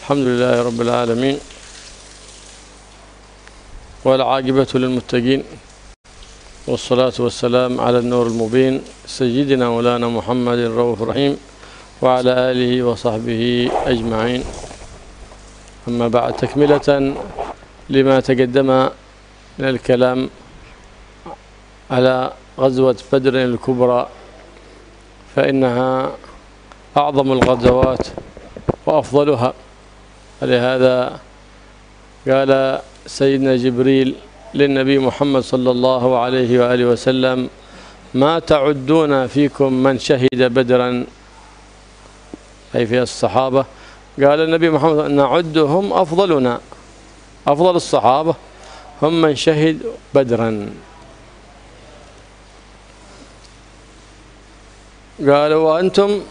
الحمد لله رب العالمين، والعاقبة للمتقين، والصلاة والسلام على النور المبين سيدنا مولانا محمد الرؤوف الرحيم وعلى آله وصحبه أجمعين. أما بعد، تكملة لما تقدم من الكلام على غزوة بدر الكبرى، فإنها أعظم الغزوات وأفضلها. ولهذا قال سيدنا جبريل للنبي محمد صلى الله عليه وآله وسلم: ما تعدون فيكم من شهد بدرا، أي في الصحابة. قال النبي محمد: نعدهم أفضلنا، أفضل الصحابة هم من شهد بدرا. قالوا: وأنتم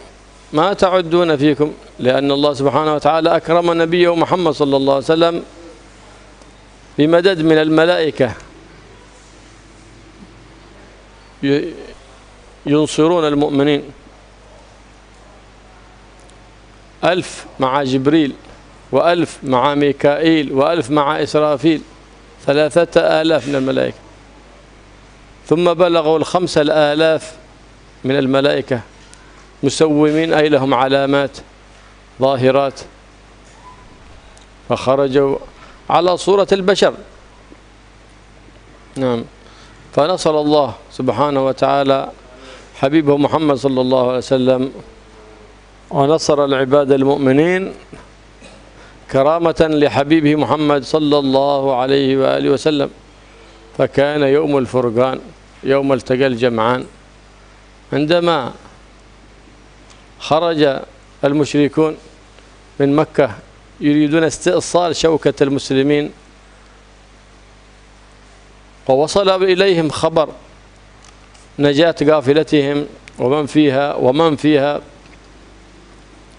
ما تعدون فيكم، لأن الله سبحانه وتعالى أكرم نبيه محمد صلى الله عليه وسلم بمدد من الملائكة ينصرون المؤمنين، 1000 مع جبريل، و1000 مع ميكائيل، و1000 مع إسرافيل، 3000 من الملائكة. ثم بلغوا 5000 من الملائكة مسومين، أي لهم علامات ظاهرات، فخرجوا على صورة البشر. نعم. فنصر الله سبحانه وتعالى حبيبه محمد صلى الله عليه وسلم، ونصر العباد المؤمنين كرامة لحبيبه محمد صلى الله عليه وآله وسلم. فكان يوم الفرقان، يوم التقى الجمعان، عندما خرج المشركون من مكة يريدون استئصال شوكة المسلمين، ووصل إليهم خبر نجاة قافلتهم ومن فيها.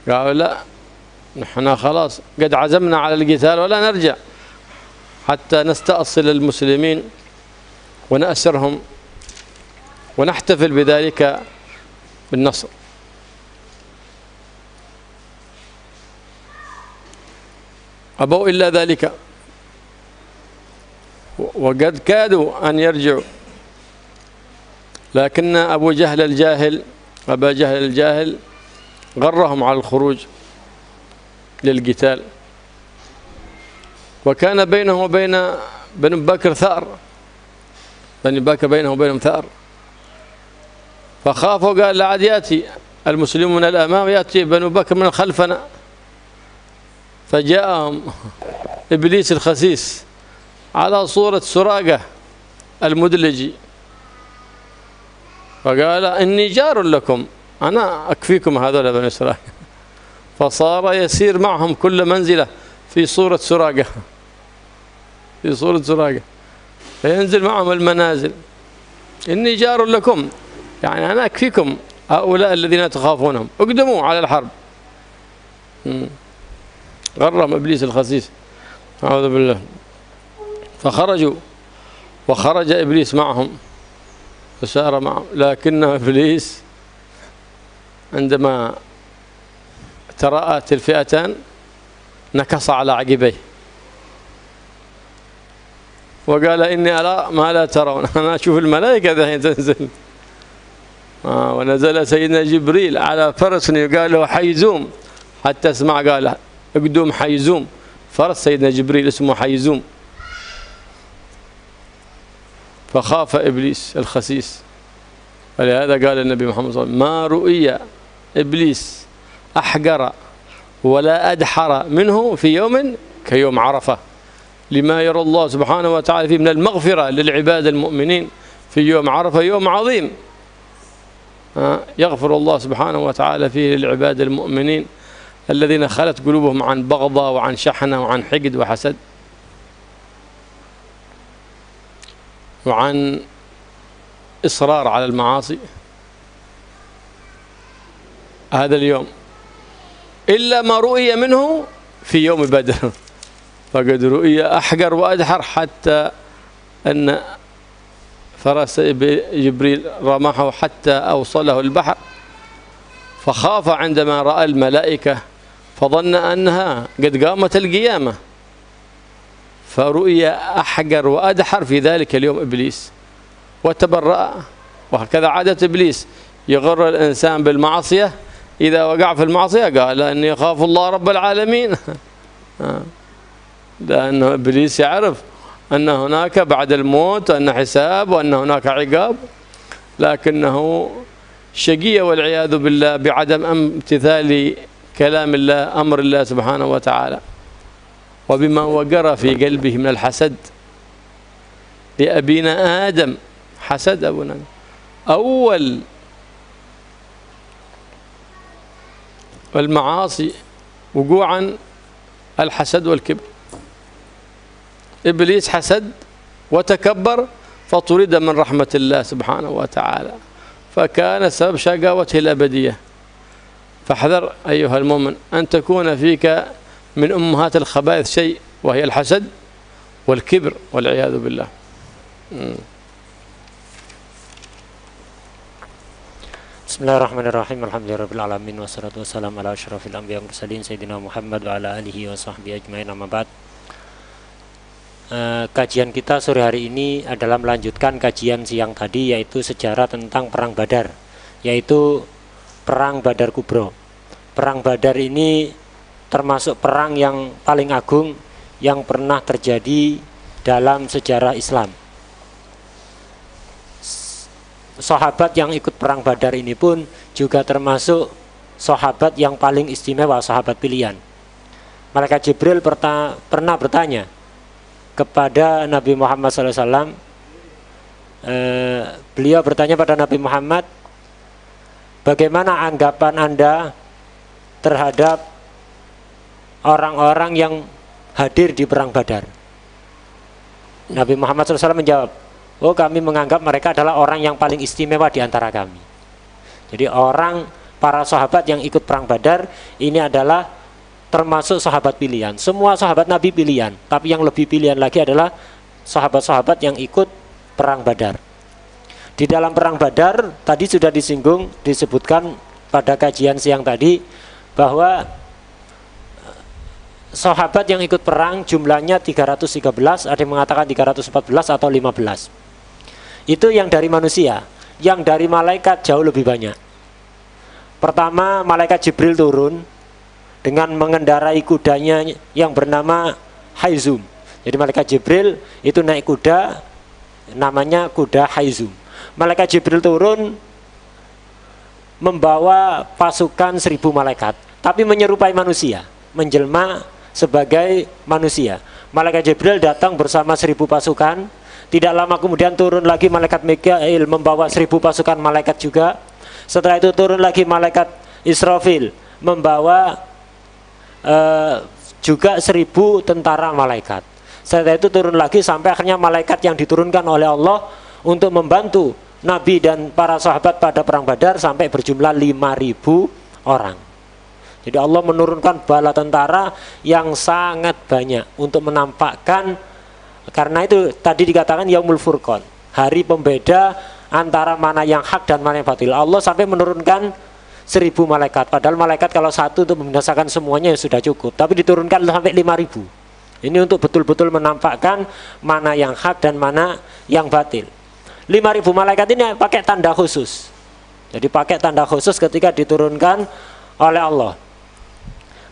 قالوا: لا، نحن خلاص قد عزمنا على القتال ولا نرجع حتى نستأصل المسلمين ونأسرهم ونحتفل بذلك بالنصر. أبوا إلا ذلك، وقد كادوا أن يرجعوا، لكن أبا جهل الجاهل غرهم على الخروج للقتال، وكان بينه وبين بني بكر ثأر، بني بكر بينه وبينهم ثأر، فخافوا. قال: لعد يأتي المسلمون من الأمام، يأتي بنو بكر من خلفنا. فجاءهم إبليس الخسيس على صورة سراقة المدلجي، فقال: إني جار لكم، أنا أكفيكم هذول بني إسرائيل. فصار يسير معهم كل منزلة في صورة سراقة، في صورة سراقة، فينزل معهم المنازل: إني جار لكم، يعني أنا أكفيكم هؤلاء الذين تخافونهم، اقدموا على الحرب. غرم إبليس الخسيس، أعوذ بالله. فخرجوا، وخرج إبليس معهم وسار معهم، لكن إبليس عندما تراءت الفئتان نكص على عقبيه وقال: إني أرى ما لا ترون، أنا أشوف الملائكة ذهين تنزل. ونزل سيدنا جبريل على فرس يقال له حيزوم، حتى اسمع قال: اقدم حيزوم، فرس سيدنا جبريل اسمه حيزوم. فخاف إبليس الخسيس، ولهذا قال النبي محمد صلى الله عليه وسلم: ما رؤي إبليس أحقر ولا أدحر منه في يوم كيوم عرفة، لما يرى الله سبحانه وتعالى فيه من المغفرة للعباد المؤمنين في يوم عرفة، يوم عظيم يغفر الله سبحانه وتعالى فيه للعباد المؤمنين الذين خلت قلوبهم عن بغضة وعن شحنة وعن حقد وحسد وعن إصرار على المعاصي. هذا اليوم إلا ما رؤي منه في يوم بدر، فقد رؤي أحقر وأدحر، حتى أن فرس جبريل رمحه حتى أوصله البحر، فخاف عندما رأى الملائكة فظن أنها قد قامت القيامة، فرؤي أحقر وأدحر في ذلك اليوم إبليس وتبرأ. وهكذا عادة إبليس، يغر الإنسان بالمعصية، إذا وقع في المعصية قال إني أخاف الله رب العالمين لأنه إبليس يعرف أن هناك بعد الموت وأن حساب وأن هناك عقاب، لكنه شقي والعياذ بالله بعدم امتثال كلام الله أمر الله سبحانه وتعالى، وبما وقر في قلبه من الحسد لأبينا آدم. حسد أبونا أول المعاصي وقوعا الحسد والكبر. إبليس حسد وتكبر فطرد من رحمة الله سبحانه وتعالى، فكان سبب شقاوته الأبدية. فاحذر أيها المؤمن أن تكون فيك من أمهات الخبائث شيء، وهي الحسد والكبر والعياذ بالله. Bismillahirrahmanirrahim. Alhamdulillahirabbil alamin wassalatu wassalamu ala asyrafil anbiya'i wal mursalin sayyidina Muhammad wa ala alihi wa sahbihi ajmain, amma ba'd. Kajian kita sore hari ini adalah melanjutkan kajian siang tadi, yaitu sejarah tentang perang Badar, yaitu perang Badar Kubro. Perang Badar ini termasuk perang yang paling agung yang pernah terjadi dalam sejarah Islam. Sahabat yang ikut perang Badar ini pun juga termasuk sahabat yang paling istimewa, sahabat pilihan. Malaikat Jibril pernah bertanya kepada Nabi Muhammad SAW. Beliau bertanya pada Nabi Muhammad, bagaimana anggapan Anda terhadap orang-orang yang hadir di perang Badar? Nabi Muhammad SAW menjawab, oh, kami menganggap mereka adalah orang yang paling istimewa di antara kami. Jadi para sahabat yang ikut perang Badar ini adalah termasuk sahabat pilihan. Semua sahabat Nabi pilihan, tapi yang lebih pilihan lagi adalah sahabat-sahabat yang ikut perang Badar. Di dalam perang Badar tadi sudah disebutkan pada kajian siang tadi bahwa sahabat yang ikut perang jumlahnya 313, ada yang mengatakan 314 atau 15. Itu yang dari manusia. Yang dari malaikat jauh lebih banyak. Pertama, malaikat Jibril turun dengan mengendarai kudanya yang bernama Haizum. Jadi malaikat Jibril itu naik kuda, namanya kuda Haizum. Malaikat Jibril turun membawa pasukan 1000 malaikat, tapi menyerupai manusia, menjelma sebagai manusia. Malaikat Jibril datang bersama 1000 pasukan. Tidak lama kemudian turun lagi malaikat Mikail membawa 1000 pasukan malaikat juga. Setelah itu turun lagi malaikat Israfil membawa juga 1000 tentara malaikat. Setelah itu turun lagi sampai akhirnya malaikat yang diturunkan oleh Allah untuk membantu Nabi dan para sahabat pada perang Badar sampai berjumlah 5000 orang. Jadi Allah menurunkan bala tentara yang sangat banyak untuk menampakkan. Karena itu tadi dikatakan Yaumul Furqan, hari pembeda antara mana yang hak dan mana yang batil. Allah sampai menurunkan 1000 malaikat. Padahal malaikat kalau satu untuk membinasakan semuanya ya sudah cukup, tapi diturunkan sampai 5000. Ini untuk betul-betul menampakkan mana yang hak dan mana yang batil. 5000 malaikat ini pakai tanda khusus. Jadi pakai tanda khusus ketika diturunkan oleh Allah.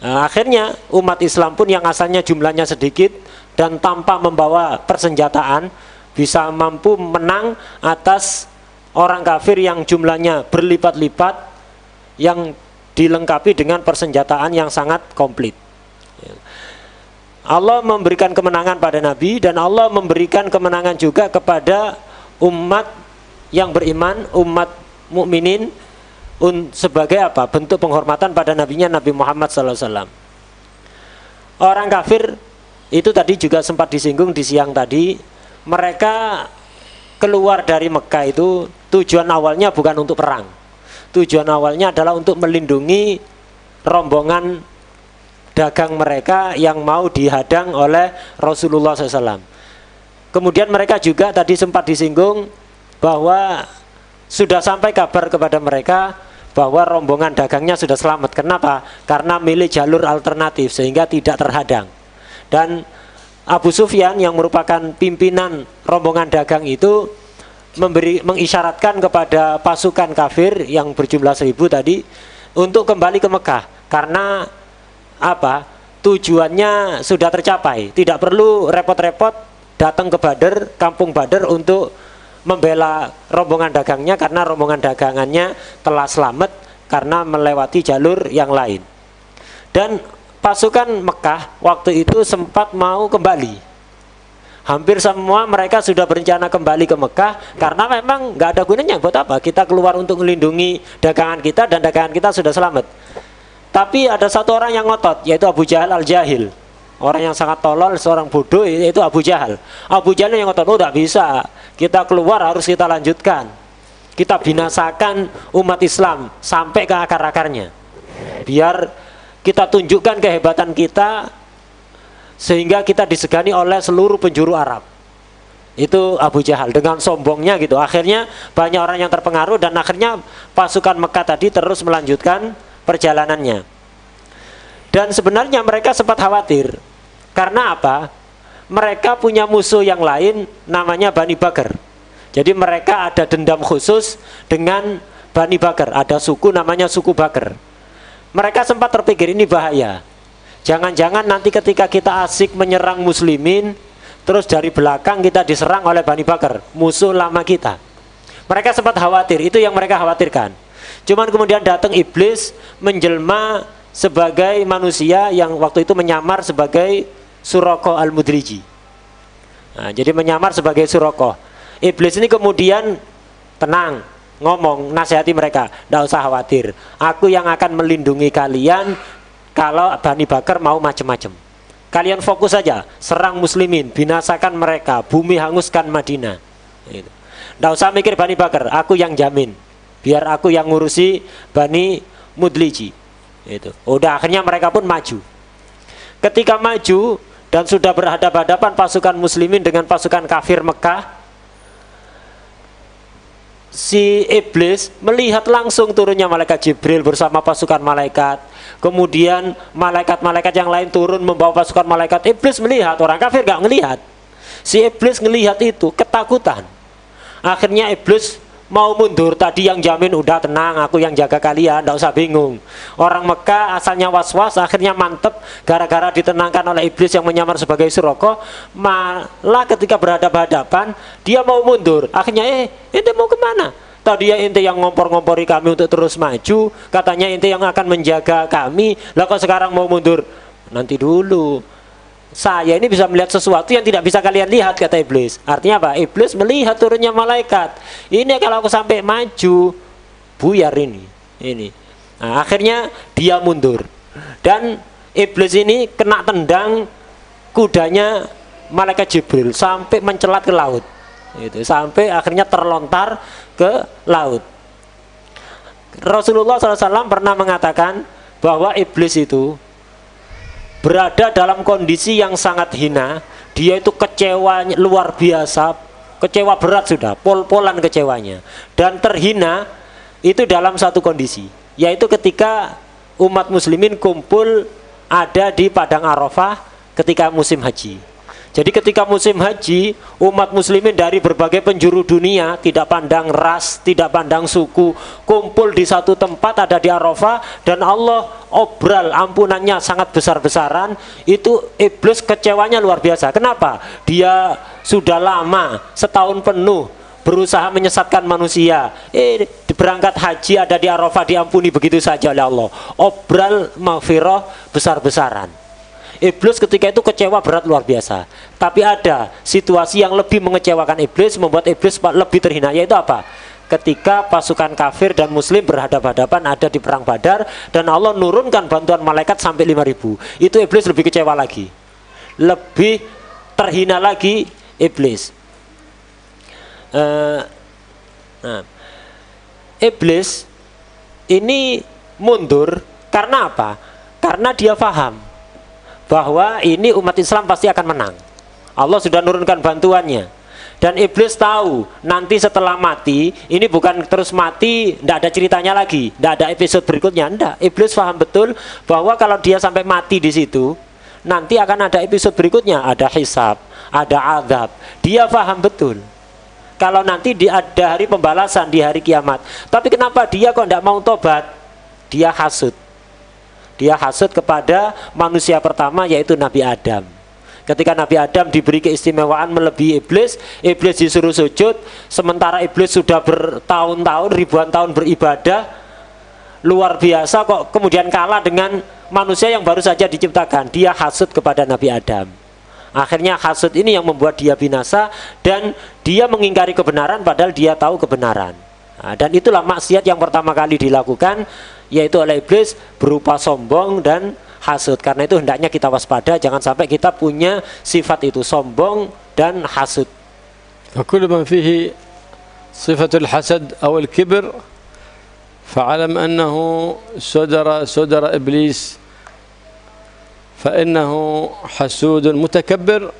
Nah, akhirnya umat Islam pun yang asalnya jumlahnya sedikit dan tanpa membawa persenjataan bisa mampu menang atas orang kafir yang jumlahnya berlipat-lipat, yang dilengkapi dengan persenjataan yang sangat komplit. Allah memberikan kemenangan pada Nabi, dan Allah memberikan kemenangan juga kepada umat yang beriman, umat mukminin, sebagai apa? Bentuk penghormatan pada nabinya Nabi Muhammad SAW. Orang kafir itu tadi juga sempat disinggung di siang tadi, mereka keluar dari Mekah itu tujuan awalnya bukan untuk perang. Tujuan awalnya adalah untuk melindungi rombongan dagang mereka yang mau dihadang oleh Rasulullah SAW. Kemudian mereka juga tadi sempat disinggung bahwa sudah sampai kabar kepada mereka bahwa rombongan dagangnya sudah selamat. Kenapa? Karena milih jalur alternatif sehingga tidak terhadang. Dan Abu Sufyan yang merupakan pimpinan rombongan dagang itu mengisyaratkan kepada pasukan kafir yang berjumlah 1000 tadi untuk kembali ke Mekah. Karena apa? Tujuannya sudah tercapai, tidak perlu repot-repot datang ke Badr, kampung Badr untuk membela rombongan dagangnya, karena rombongan dagangannya telah selamat karena melewati jalur yang lain. Dan pasukan Mekah waktu itu sempat mau kembali. Hampir semua mereka sudah berencana kembali ke Mekah, karena memang nggak ada gunanya. Buat apa kita keluar untuk melindungi dagangan kita dan dagangan kita sudah selamat. Tapi ada satu orang yang ngotot, yaitu Abu Jahal al-Jahil. Orang yang sangat tolol, seorang bodoh, yaitu Abu Jahal. Abu Jahal yang ngotot, oh tidak bisa, kita keluar harus kita lanjutkan. Kita binasakan umat Islam sampai ke akar-akarnya. Biar kita tunjukkan kehebatan kita, sehingga kita disegani oleh seluruh penjuru Arab. Itu Abu Jahal dengan sombongnya gitu. Akhirnya banyak orang yang terpengaruh, dan akhirnya pasukan Mekah tadi terus melanjutkan perjalanannya. Dan sebenarnya mereka sempat khawatir. Karena apa? Mereka punya musuh yang lain namanya Bani Bakar. Jadi mereka ada dendam khusus dengan Bani Bakar. Ada suku namanya suku Bakar. Mereka sempat terpikir ini bahaya. Jangan-jangan nanti ketika kita asik menyerang muslimin, terus dari belakang kita diserang oleh Bani Bakar, musuh lama kita. Mereka sempat khawatir, itu yang mereka khawatirkan. Cuman kemudian datang iblis menjelma sebagai manusia yang waktu itu menyamar sebagai Suraqah al-Mudriji. Nah, jadi menyamar sebagai Suraqah. Iblis ini kemudian tenang, ngomong, nasihati mereka, tidak usah khawatir, aku yang akan melindungi kalian kalau Bani Bakar mau macam-macam. Kalian fokus saja, serang muslimin, binasakan mereka, bumi hanguskan Madinah. Tidak usah mikir Bani Bakar, aku yang jamin. Biar aku yang ngurusi Bani Mudliji. Itu. Udah, akhirnya mereka pun maju. Ketika maju dan sudah berhadapan-hadapan pasukan muslimin dengan pasukan kafir Mekah, si iblis melihat langsung turunnya malaikat Jibril bersama pasukan malaikat. Kemudian malaikat-malaikat yang lain turun membawa pasukan malaikat. Iblis melihat, orang kafir gak ngelihat. Si iblis ngelihat itu ketakutan. Akhirnya iblis mau mundur. Tadi yang jamin, udah tenang, aku yang jaga kalian, tidak usah bingung. Orang Mekah asalnya was-was, akhirnya mantep gara-gara ditenangkan oleh iblis yang menyamar sebagai Suraqah. Malah ketika berhadapan-hadapan dia mau mundur. Akhirnya ente mau kemana? Tadi ya ente yang ngompor-ngompori kami untuk terus maju, katanya ente yang akan menjaga kami, lah kok sekarang mau mundur? Nanti dulu, saya ini bisa melihat sesuatu yang tidak bisa kalian lihat, kata iblis. Artinya apa? Iblis melihat turunnya malaikat. Ini kalau aku sampai maju, buyar ini. Nah, akhirnya dia mundur. Dan iblis ini kena tendang kudanya malaikat Jibril sampai mencelat ke laut. Itu sampai akhirnya terlontar ke laut. Rasulullah SAW pernah mengatakan bahwa iblis itu berada dalam kondisi yang sangat hina. Dia itu kecewa luar biasa, kecewa berat sudah, pol-polan kecewanya. Dan terhina itu dalam satu kondisi, yaitu ketika umat muslimin kumpul ada di Padang Arafah ketika musim haji. Jadi ketika musim haji, umat muslimin dari berbagai penjuru dunia, tidak pandang ras, tidak pandang suku, kumpul di satu tempat ada di Arafah, dan Allah obral ampunannya sangat besar-besaran. Itu iblis kecewanya luar biasa. Kenapa? Dia sudah lama, setahun penuh berusaha menyesatkan manusia. Berangkat haji ada di Arafah, diampuni begitu saja oleh Allah. Obral maghfirah besar-besaran. Iblis ketika itu kecewa berat luar biasa. Tapi ada situasi yang lebih mengecewakan iblis, membuat iblis lebih terhina, yaitu apa? Ketika pasukan kafir dan muslim berhadapan-hadapan ada di perang Badar, dan Allah nurunkan bantuan malaikat sampai 5.000. Itu iblis lebih kecewa lagi, lebih terhina lagi iblis. Iblis ini mundur karena apa? Karena dia paham bahwa ini umat Islam pasti akan menang. Allah sudah nurunkan bantuannya. Dan iblis tahu nanti setelah mati, ini bukan terus mati, tidak ada ceritanya lagi, tidak ada episode berikutnya, tidak. Iblis paham betul bahwa kalau dia sampai mati di situ, nanti akan ada episode berikutnya, ada hisab, ada azab. Dia paham betul kalau nanti ada hari pembalasan di hari kiamat. Tapi kenapa dia kok tidak mau tobat? Dia hasud. Dia hasud kepada manusia pertama, yaitu Nabi Adam. Ketika Nabi Adam diberi keistimewaan melebihi iblis, iblis disuruh sujud, sementara iblis sudah bertahun-tahun, ribuan tahun beribadah luar biasa, kok kemudian kalah dengan manusia yang baru saja diciptakan. Dia hasud kepada Nabi Adam. Akhirnya hasud ini yang membuat dia binasa, dan dia mengingkari kebenaran padahal dia tahu kebenaran. Nah, dan itulah maksiat yang pertama kali dilakukan, yaitu oleh iblis, berupa sombong dan hasud. Karena itu hendaknya kita waspada, jangan sampai kita punya sifat itu, sombong dan hasud. فكل من فيه صفة الحسد أو الكبر فاعلم أنه صدر إبليس، فإنه حسود متكبر،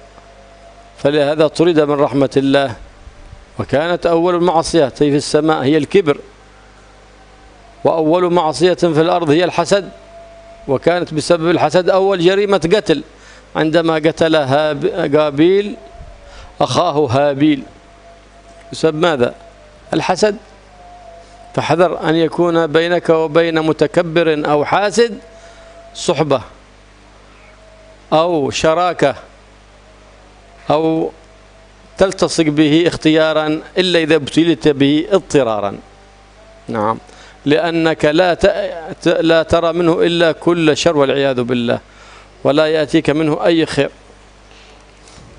فلهذا طرد من رحمة الله. وكانت أول المعصية في السماء هي الكبر، وأول معصية في الأرض هي الحسد، وكانت بسبب الحسد أول جريمة قتل عندما قتل قابيل أخاه هابيل بسبب ماذا؟ الحسد. فاحذر أن يكون بينك وبين متكبر أو حاسد صحبة أو شراكة أو تلتصق به اختيارا إلا إذا ابتليت به اضطرارا. نعم، لأنك لا ترى منه إلا كل شر والعياذ بالله، ولا يأتيك منه أي خير.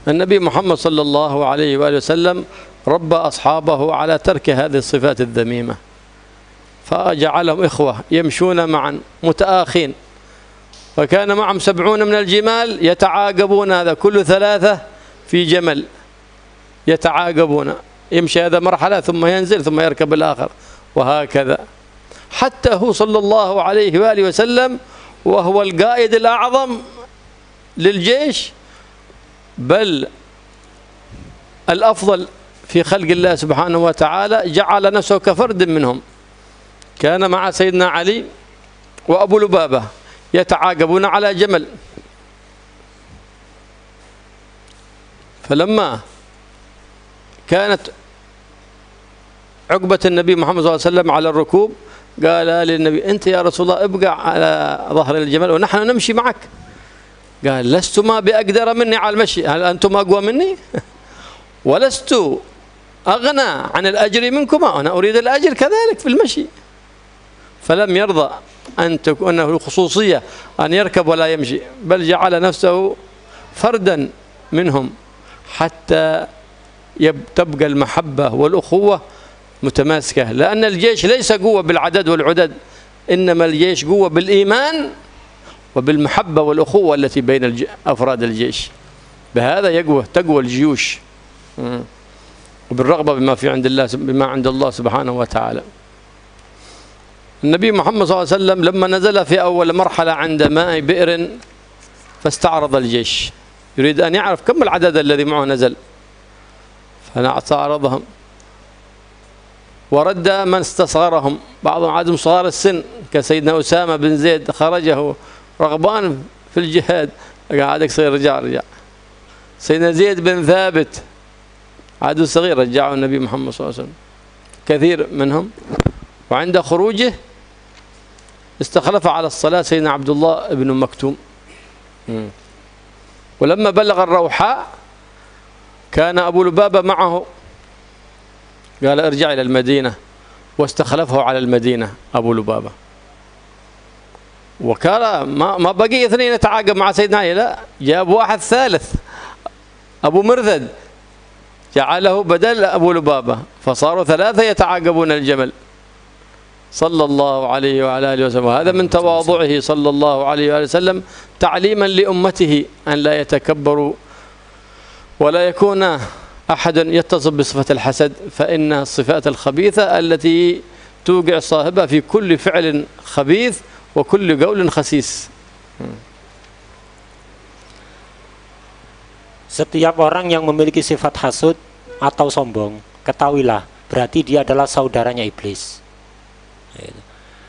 النبي محمد صلى الله عليه وآله وسلم ربى أصحابه على ترك هذه الصفات الذميمة، فجعلهم إخوة يمشون معا متآخين، وكان معهم 70 من الجمال يتعاقبون، هذا كل 3 في جمل يتعاقبون، يمشي هذا مرحلة ثم ينزل ثم يركب الآخر، وهكذا حتى هو صلى الله عليه وآله وسلم وهو القائد الأعظم للجيش، بل الأفضل في خلق الله سبحانه وتعالى، جعل نفسه كفرد منهم. كان مع سيدنا علي وأبو لبابة يتعاقبون على جمل، فلما كانت عقبة النبي محمد صلى الله عليه وسلم على الركوب قال للنبي: أنت يا رسول الله ابقى على ظهر الجمل ونحن نمشي معك. قال: لستما بأقدر مني على المشي، هل أنتم أقوى مني؟ ولست أغنى عن الأجر منكما، أنا أريد الأجر كذلك في المشي. فلم يرضى أن تكون له خصوصية أن يركب ولا يمشي، بل جعل نفسه فردا منهم حتى تبقى المحبة والأخوة متماسكة، لأن الجيش ليس قوة بالعدد والعدد، إنما الجيش قوة بالإيمان وبالمحبة والأخوة التي بين أفراد الجيش. بهذا تقوى الجيوش، وبالرغبة بما عند الله سبحانه وتعالى. النبي محمد صلى الله عليه وسلم لما نزل في أول مرحلة عند ماء بئر فاستعرض الجيش، يريد أن يعرف كم العدد الذي معه نزل، فاستعرضهم ورد من استصغرهم، بعضهم عادهم صغار السن كسيدنا أسامة بن زيد، خرجه رغبان في الجهاد، قاعد يصير رجع. سيدنا زيد بن ثابت عاد صغير، رجعه النبي محمد صلى الله عليه وسلم كثير منهم. وعند خروجه استخلف على الصلاة سيدنا عبد الله بن مكتوم، ولما بلغ الروحاء كان أبو لبابة معه، قال: ارجع إلى المدينة، واستخلفه على المدينة أبو لبابة. وكان ما بقي 2 يتعاقب مع سيدنا علي، لا، جاب واحد ثالث أبو مرثد جعله بدل أبو لبابة، فصاروا 3 يتعاقبون الجمل صلى الله عليه وعلى آله وسلم. وهذا من تواضعه صلى الله عليه وآله وسلم تعليما لأمته أن لا يتكبروا ولا يكون أحد يتصف بصفة الحسد، فإن الصفات الخبيثة التي توقع صاحبها في كل فعل خبيث وكل قول خسيس. Setiap orang yang memiliki sifat hasud atau sombong, ketahuilah berarti dia adalah saudaranya iblis.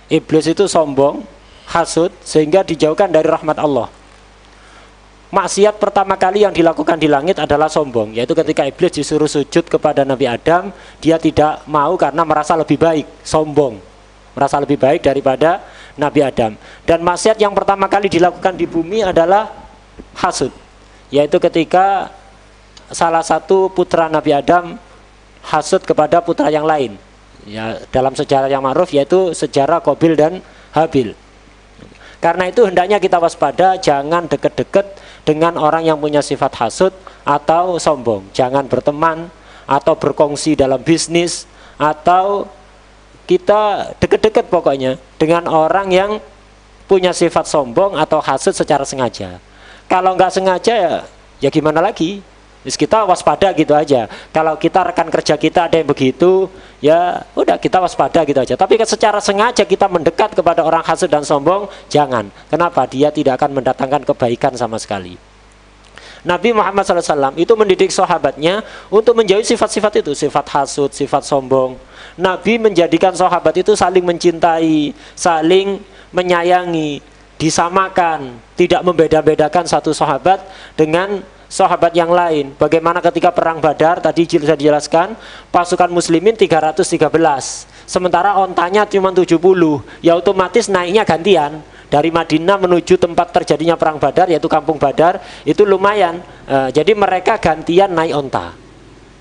Iblis itu sombong, hasud, sehingga dijauhkan dari rahmat Allah. Maksiat pertama kali yang dilakukan di langit adalah sombong, yaitu ketika iblis disuruh sujud kepada Nabi Adam, dia tidak mau karena merasa lebih baik, sombong, merasa lebih baik daripada Nabi Adam. Dan maksiat yang pertama kali dilakukan di bumi adalah hasud, yaitu ketika salah satu putra Nabi Adam hasud kepada putra yang lain. Ya, dalam sejarah yang ma'ruf yaitu sejarah Qabil dan Habil. Karena itu hendaknya kita waspada, jangan deket-deket dengan orang yang punya sifat hasud atau sombong. Jangan berteman atau berkongsi dalam bisnis, atau kita deket-deket pokoknya dengan orang yang punya sifat sombong atau hasud secara sengaja. Kalau nggak sengaja ya gimana lagi? Kita waspada gitu aja. Kalau kita rekan kerja kita ada yang begitu, ya udah kita waspada gitu aja. Tapi secara sengaja kita mendekat kepada orang hasud dan sombong, jangan. Kenapa? Dia tidak akan mendatangkan kebaikan sama sekali. Nabi Muhammad SAW itu mendidik sahabatnya untuk menjauhi sifat-sifat itu, sifat hasud, sifat sombong. Nabi menjadikan sahabat itu saling mencintai, saling menyayangi, disamakan, tidak membeda-bedakan satu sahabat dengan sahabat yang lain. Bagaimana ketika perang Badar tadi sudah dijelaskan, pasukan muslimin 313, sementara ontanya cuma 70, ya otomatis naiknya gantian. Dari Madinah menuju tempat terjadinya perang Badar, yaitu kampung Badar, itu lumayan. Jadi mereka gantian naik onta,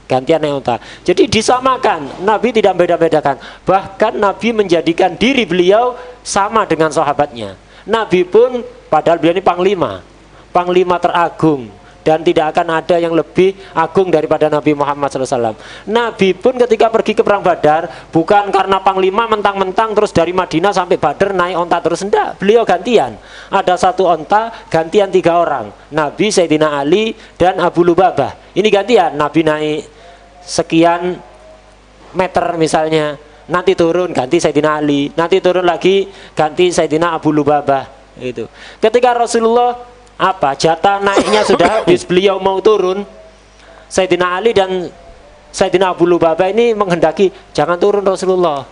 gantian naik onta. Jadi disamakan, Nabi tidak beda-bedakan. Bahkan Nabi menjadikan diri beliau sama dengan sahabatnya. Nabi pun, padahal beliau ini panglima teragung, dan tidak akan ada yang lebih agung daripada Nabi Muhammad SAW. Nabi pun ketika pergi ke perang Badar, bukan karena panglima mentang-mentang terus dari Madinah sampai Badar naik onta terus, enggak. Beliau gantian, ada satu onta gantian 3 orang, Nabi, Sayyidina Ali, dan Abu Lubabah. Ini gantian, Nabi naik sekian meter misalnya, nanti turun ganti Sayyidina Ali, nanti turun lagi ganti Sayyidina Abu Lubabah. Itu ketika Rasulullah jatah naiknya sudah habis, beliau mau turun, Sayyidina Ali dan Sayyidina Abu Lubabah ini menghendaki, jangan turun Rasulullah,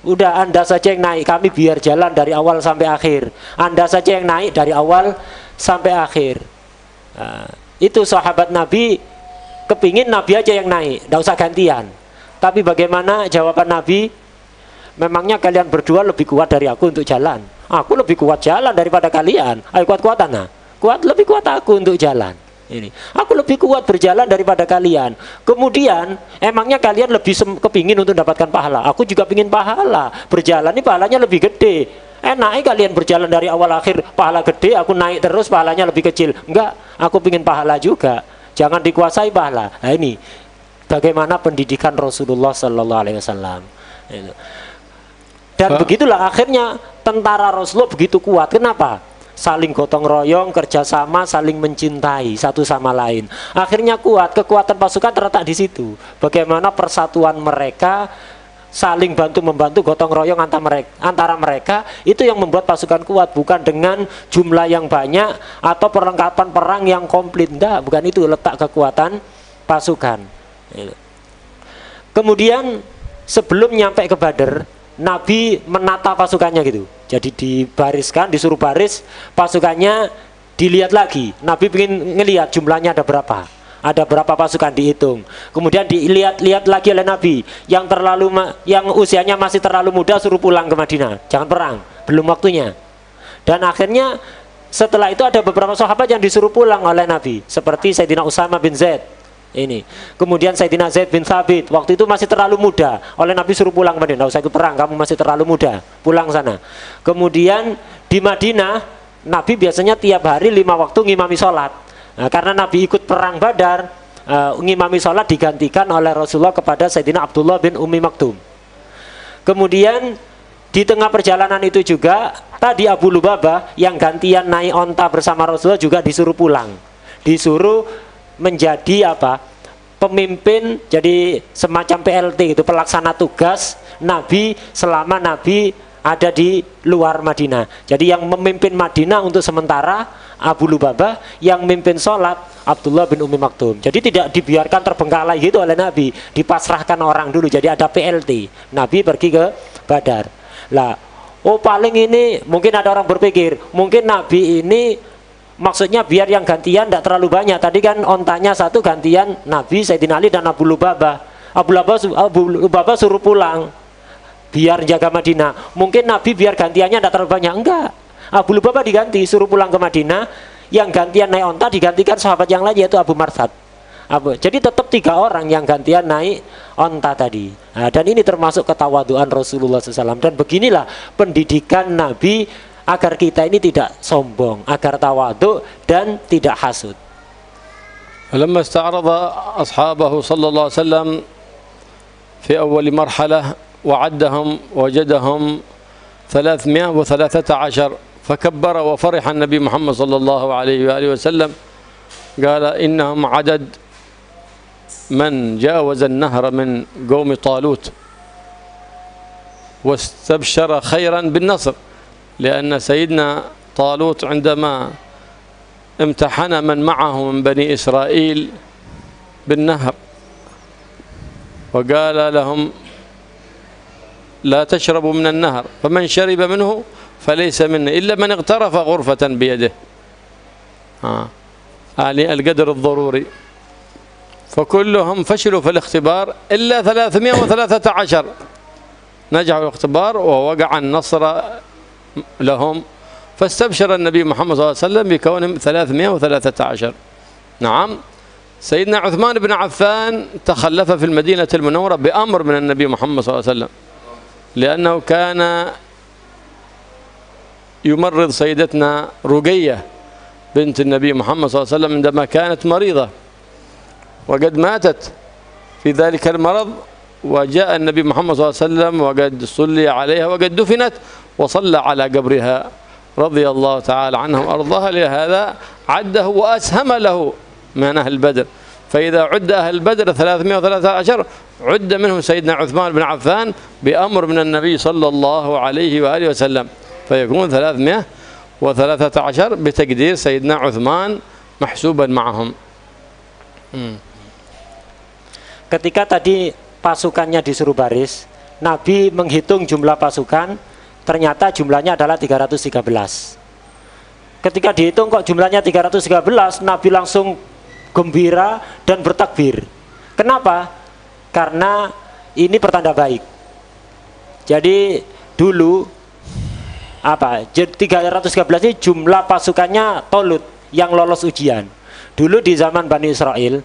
udah Anda saja yang naik, kami biar jalan dari awal sampai akhir, Anda saja yang naik dari awal sampai akhir. Itu sahabat Nabi kepingin Nabi aja yang naik, tidak usah gantian. Tapi bagaimana jawaban Nabi? Memangnya kalian berdua lebih kuat dari aku untuk jalan? Aku lebih kuat jalan daripada kalian. Ayo kuat-kuatan, nah. Lebih kuat aku untuk jalan. Ini, aku lebih kuat berjalan daripada kalian. Kemudian, emangnya kalian lebih kepingin untuk mendapatkan pahala? Aku juga pingin pahala. Berjalan ini pahalanya lebih gede. Naik kalian berjalan dari awal akhir pahala gede, aku naik terus pahalanya lebih kecil. Enggak, aku pingin pahala juga. Jangan dikuasai pahala. Nah ini, bagaimana pendidikan Rasulullah SAW. Dan begitulah akhirnya tentara Rasulullah begitu kuat. Kenapa? Saling gotong royong, kerjasama, saling mencintai satu sama lain. Akhirnya kuat. Kekuatan pasukan terletak di situ. Bagaimana persatuan mereka, saling bantu-membantu, gotong royong antara mereka, itu yang membuat pasukan kuat. Bukan dengan jumlah yang banyak atau perlengkapan perang yang komplit. Enggak, bukan itu letak kekuatan pasukan. Kemudian sebelum nyampe ke Badar, Nabi menata pasukannya gitu. Jadi dibariskan, disuruh baris pasukannya, dilihat lagi. Nabi ingin ngelihat jumlahnya ada berapa. Ada berapa pasukan dihitung. Kemudian dilihat lagi oleh Nabi. Yang usianya masih terlalu muda suruh pulang ke Madinah. Jangan perang, belum waktunya. Dan akhirnya setelah itu ada beberapa sahabat yang disuruh pulang oleh Nabi. Seperti Sayyidina Usama bin Zaid. Ini. Kemudian Sayyidina Zaid bin Thabit, waktu itu masih terlalu muda, oleh Nabi suruh pulang ke Madinah. Nggak usah ikut perang, kamu masih terlalu muda, pulang sana. Kemudian di Madinah, Nabi biasanya tiap hari 5 waktu ngimami sholat. Nah, karena Nabi ikut perang Badar, ngimami sholat digantikan oleh Rasulullah kepada Sayyidina Abdullah bin Ummi Maktum. Kemudian di tengah perjalanan itu juga, tadi Abu Lubabah yang gantian naik onta bersama Rasulullah juga disuruh pulang. Disuruh menjadi pemimpin, jadi semacam PLT itu, pelaksana tugas Nabi selama Nabi ada di luar Madinah. Jadi yang memimpin Madinah untuk sementara Abu Lubabah, yang memimpin sholat Abdullah bin Umi Maktum. Jadi tidak dibiarkan terbengkalai gitu oleh Nabi, dipasrahkan orang dulu. Jadi ada PLT. Nabi pergi ke Badar. Lah, oh paling ini mungkin ada orang berpikir, mungkin Nabi ini maksudnya biar yang gantian tidak terlalu banyak. Tadi kan ontanya satu, gantian Nabi, Sayyidina Ali dan Abu Lubabah. Abu Lubabah suruh pulang biar jaga Madinah. Mungkin Nabi biar gantiannya tidak terlalu banyak. Enggak, Abu Lubabah diganti, suruh pulang ke Madinah. Yang gantian naik onta digantikan sahabat yang lain, yaitu Abu Marsad. Jadi tetap 3 orang yang gantian naik onta tadi. Nah, dan ini termasuk ketawaduan Rasulullah SAW. Dan beginilah pendidikan Nabi agar kita ini tidak sombong, agar tawadu dan tidak hasud. لما استعرض أصحابه صلى الله عليه وسلم في أول مرحلة وعدهم وجدهم 313، فكبر وفرح النبي محمد صلى الله عليه وآله وسلم، قال إنهم عدد من جاوز النهر من قوم طالوت، واستبشر خيرا بالنصر، لأن سيدنا طالوت عندما امتحن من معه من بني إسرائيل بالنهر وقال لهم لا تشربوا من النهر، فمن شرب منه فليس منه إلا من اغترف غرفة بيده، يعني القدر الضروري. فكلهم فشلوا في الاختبار إلا 313 نجحوا الاختبار ووقع النصر لهم، فاستبشر النبي محمد صلى الله عليه وسلم بكونهم 313. نعم، سيدنا عثمان بن عفان تخلف في المدينة المنورة بأمر من النبي محمد صلى الله عليه وسلم، لأنه كان يمرض سيدتنا رقية بنت النبي محمد صلى الله عليه وسلم عندما كانت مريضة وقد ماتت في ذلك المرض، وجاء النبي محمد صلى الله عليه وسلم وقد صلي عليها وقد دفنت وصلى على قبرها رضي الله تعالى عنه وأرضاها. لهذا عده وأسهم له من أهل بدر، فإذا عد أهل بدر 313 عد منهم سيدنا عثمان بن عفان بأمر من النبي صلى الله عليه وآله وسلم، فيكون 313 بتقدير سيدنا عثمان محسوبا معهم. Ketika tadi pasukannya disuruh baris, Nabi menghitung jumlah pasukan, ternyata jumlahnya adalah 313. Ketika dihitung kok jumlahnya 313, Nabi langsung gembira dan bertakbir. Kenapa? Karena ini pertanda baik. Jadi dulu 313 ini jumlah pasukannya Tolut yang lolos ujian. Dulu di zaman Bani Israel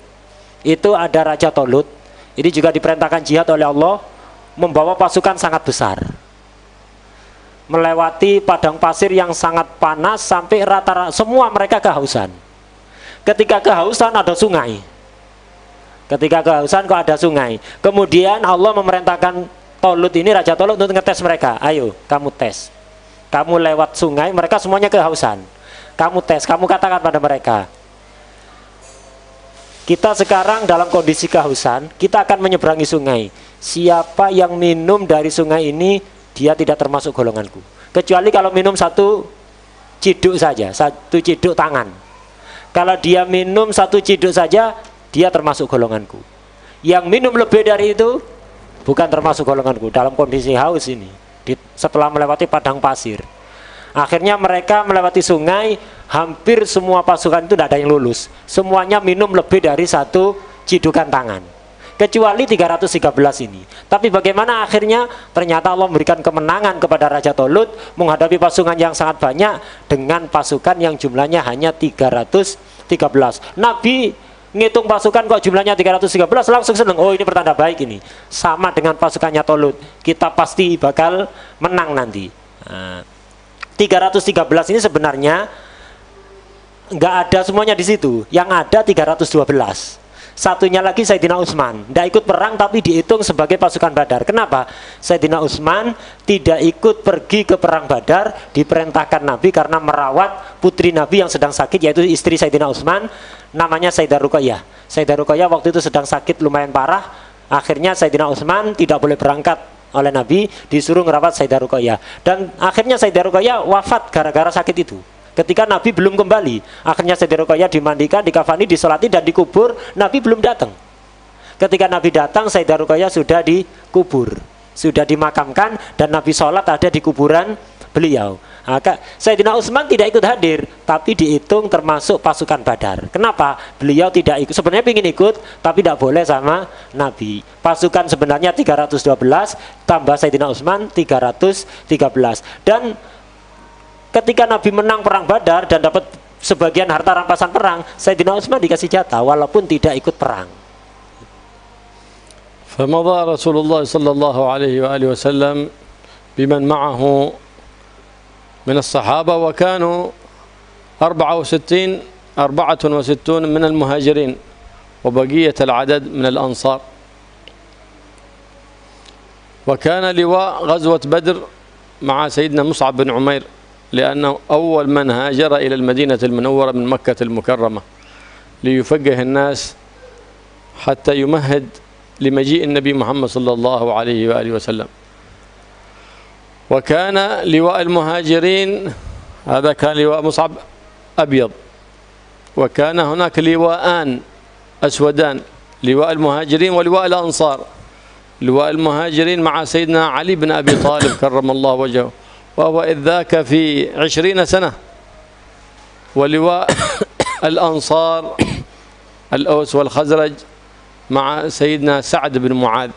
itu ada Raja Tolut. Ini juga diperintahkan jihad oleh Allah, membawa pasukan sangat besar, melewati padang pasir yang sangat panas sampai rata-rata semua mereka kehausan. Ketika kehausan ada sungai. Ketika kehausan kok ada sungai. Kemudian Allah memerintahkan Tolut ini, Raja Tolut, untuk ngetes mereka. Ayo, kamu tes. Kamu lewat sungai, mereka semuanya kehausan. Kamu tes, kamu katakan pada mereka, kita sekarang dalam kondisi kehausan, kita akan menyeberangi sungai. Siapa yang minum dari sungai ini, dia tidak termasuk golonganku. Kecuali kalau minum 1 ciduk saja, 1 ciduk tangan. Kalau dia minum 1 ciduk saja, dia termasuk golonganku. Yang minum lebih dari itu, bukan termasuk golonganku. Dalam kondisi haus ini, setelah melewati padang pasir. Akhirnya mereka melewati sungai, hampir semua pasukan itu tidak ada yang lulus. Semuanya minum lebih dari 1 cidukan tangan, kecuali 313 ini. Tapi bagaimana akhirnya? Ternyata Allah memberikan kemenangan kepada Raja Tolut menghadapi pasukan yang sangat banyak dengan pasukan yang jumlahnya hanya 313. Nabi ngitung pasukan kok jumlahnya 313, langsung seneng. Oh, ini pertanda baik ini. Sama dengan pasukannya Tolut, kita pasti bakal menang nanti. 313 ini sebenarnya nggak ada semuanya di situ. Yang ada 312. Satunya lagi Sayyidina Utsman, tidak ikut perang tapi dihitung sebagai pasukan Badar. Kenapa? Sayyidina Utsman tidak ikut pergi ke perang Badar, diperintahkan Nabi karena merawat putri Nabi yang sedang sakit, yaitu istri Sayyidina Utsman, namanya Sayyidah Ruqayyah. Sayyidah Ruqayyah waktu itu sedang sakit lumayan parah. Akhirnya Sayyidina Utsman tidak boleh berangkat oleh Nabi, disuruh ngerawat Sayyidah Ruqayyah. Dan akhirnya Sayyidah Ruqayyah wafat gara-gara sakit itu. Ketika Nabi belum kembali, akhirnya Sayyidah Ruqayyah dimandikan, dikafani, disolati, dan dikubur. Nabi belum datang. Ketika Nabi datang, Sayyidah Ruqayyah sudah dikubur, sudah dimakamkan, dan Nabi sholat ada di kuburan beliau. Maka Sayyidina Utsman tidak ikut hadir, tapi dihitung termasuk pasukan Badar. Kenapa? Beliau tidak ikut. Sebenarnya ingin ikut, tapi tidak boleh sama Nabi. Pasukan sebenarnya 312, tambah Sayyidina Utsman 313. Dan ketika Nabi menang perang Badar dan dapat sebagian harta rampasan perang, Sayyidina Utsman dikasih jatah walaupun tidak ikut perang. فمضى رسول الله صلى الله عليه وآله وسلم بمن معه من الصحابة، وكانوا 64 من المهاجرين وبقية العدد من الأنصار. وكان لواء غزوة بدر مع سيدنا مصعب بن عمير، لأنه أول من هاجر إلى المدينة المنورة من مكة المكرمة ليفقه الناس حتى يمهد لمجيء النبي محمد صلى الله عليه وآله وسلم. وكان لواء المهاجرين هذا كان لواء مصعب أبيض، وكان هناك لواءان أسودان، لواء المهاجرين ولواء الأنصار. لواء المهاجرين مع سيدنا علي بن أبي طالب كرم الله وجهه، وهو إذ ذاك في 20 سنة. ولواء الأنصار الأوس والخزرج مع سيدنا سعد بن معاذ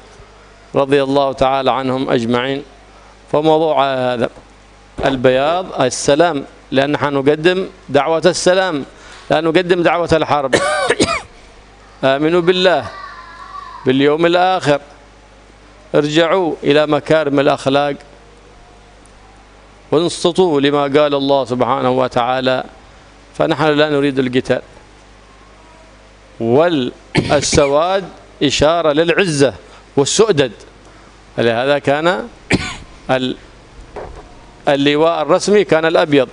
رضي الله تعالى عنهم أجمعين. فموضوع هذا البياض السلام، لأن نحن نقدم دعوة السلام، لا نقدم دعوة الحرب. آمنوا بالله باليوم الآخر، ارجعوا إلى مكارم الأخلاق، وانصتوا لما قال الله سبحانه وتعالى. فنحن لا نريد القتال، والسواد إشارة للعزة والسؤدد، لهذا كان اللواء الرسمي كان الأبيض،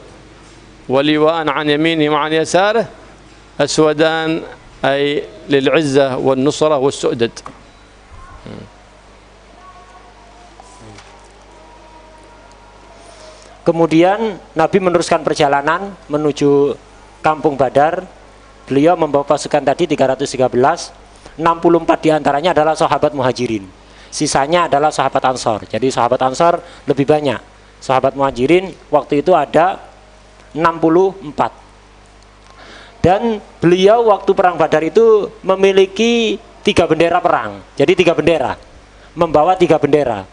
ولواء عن يمينه وعن يساره أسودان، أي للعزة والنصرة والسؤدد. Kemudian Nabi meneruskan perjalanan menuju kampung Badar. Beliau membawa pasukan tadi 313, 64 diantaranya adalah sahabat muhajirin, sisanya adalah sahabat ansor. Jadi sahabat ansor lebih banyak. Sahabat muhajirin waktu itu ada 64. Dan beliau waktu perang Badar itu memiliki 3 bendera perang. Jadi 3 bendera, membawa 3 bendera.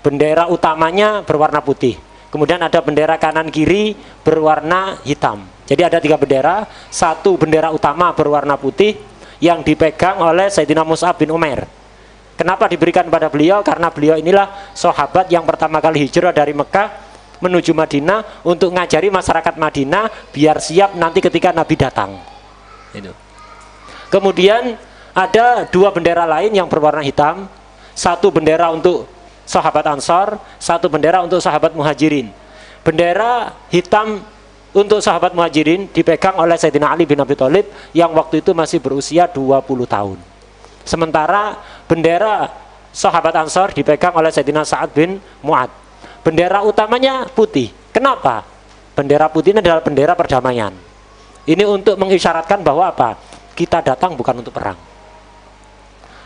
Bendera utamanya berwarna putih, kemudian ada bendera kanan kiri berwarna hitam. Jadi ada 3 bendera. Satu bendera utama berwarna putih yang dipegang oleh Sayyidina Mus'ab bin Umair. Kenapa diberikan pada beliau? Karena beliau inilah sahabat yang pertama kali hijrah dari Mekah menuju Madinah untuk ngajari masyarakat Madinah biar siap nanti ketika Nabi datang. Itu. Kemudian ada 2 bendera lain yang berwarna hitam. Satu bendera untuk sahabat Ansor, satu bendera untuk sahabat Muhajirin. Bendera hitam untuk sahabat Muhajirin dipegang oleh Sayyidina Ali bin Abi Thalib yang waktu itu masih berusia 20 tahun. Sementara bendera sahabat Ansor dipegang oleh Sayyidina Sa'ad bin Mu'ad. Bendera utamanya putih. Kenapa? Bendera putih ini adalah bendera perdamaian. Ini untuk mengisyaratkan bahwa apa? Kita datang bukan untuk perang.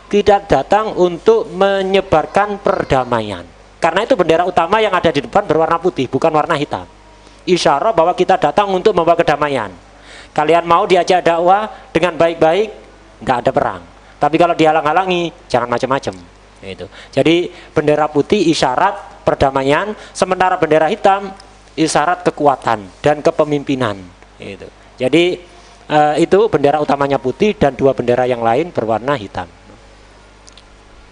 Kita datang untuk menyebarkan perdamaian. Karena itu bendera utama yang ada di depan berwarna putih, bukan warna hitam. Isyarat bahwa kita datang untuk membawa kedamaian. Kalian mau diajak dakwah dengan baik-baik, nggak ada perang. Tapi kalau dihalang-halangi, jangan macam-macam. Itu. Jadi bendera putih isyarat perdamaian, sementara bendera hitam isyarat kekuatan dan kepemimpinan. Itu. Jadi itu bendera utamanya putih dan 2 bendera yang lain berwarna hitam.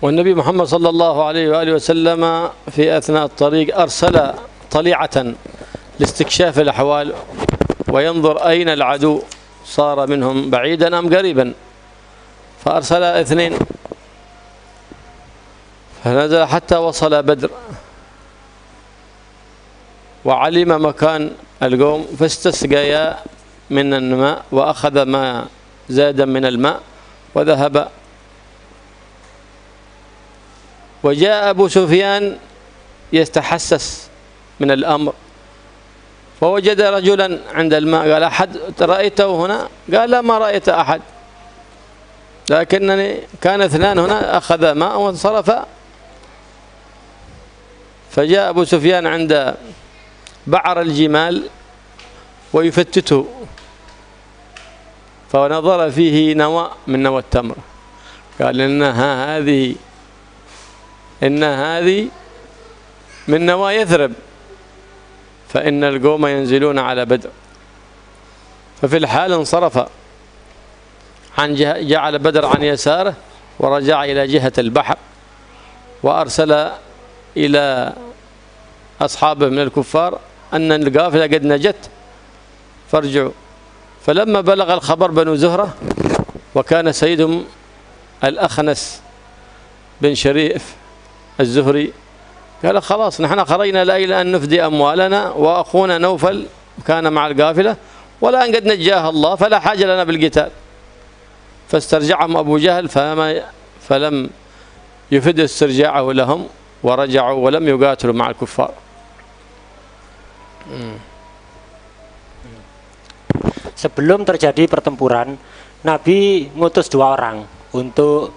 والنبي محمد صلى الله عليه وآله وسلم في أثناء الطريق أرسل طليعة لاستكشاف الأحوال وينظر أين العدو صار منهم بعيدا أم قريبا، فأرسل 2 فنزل حتى وصل بدر وعلم مكان القوم فاستسقيا من الماء وأخذ ما زاد من الماء وذهب وجاء أبو سفيان يستحسس من الأمر، فوجد رجلا عند الماء، قال: أحد رأيته هنا؟ قال: لا، ما رأيت أحد، لكنني كان اثنان هنا، أخذ ماء وانصرف. فجاء أبو سفيان عند بعر الجمال ويفتته، فنظر فيه نواة من نوى التمر، قال: إن هذه من نوى يثرب، فإن القوم ينزلون على بدر. ففي الحال انصرف جعل بدر عن يساره ورجع إلى جهة البحر، وأرسل إلى أصحابه من الكفار أن القافلة قد نجت فارجعوا. فلما بلغ الخبر بنو زهرة، وكان سيدهم الأخنس بن شريف الزهري، قال: خلاص، نحن خرجنا لا إلى أن نفدي أموالنا، وأخونا نوفل كان مع القافلة، والآن قد نجاه الله، فلا حاجة لنا بالقتال. فاسترجعهم أبو جهل فلم يفد استرجاعه لهم، ورجعوا ولم يقاتلوا مع الكفار. Sebelum terjadi pertempuran, Nabi ngutus 2 orang untuk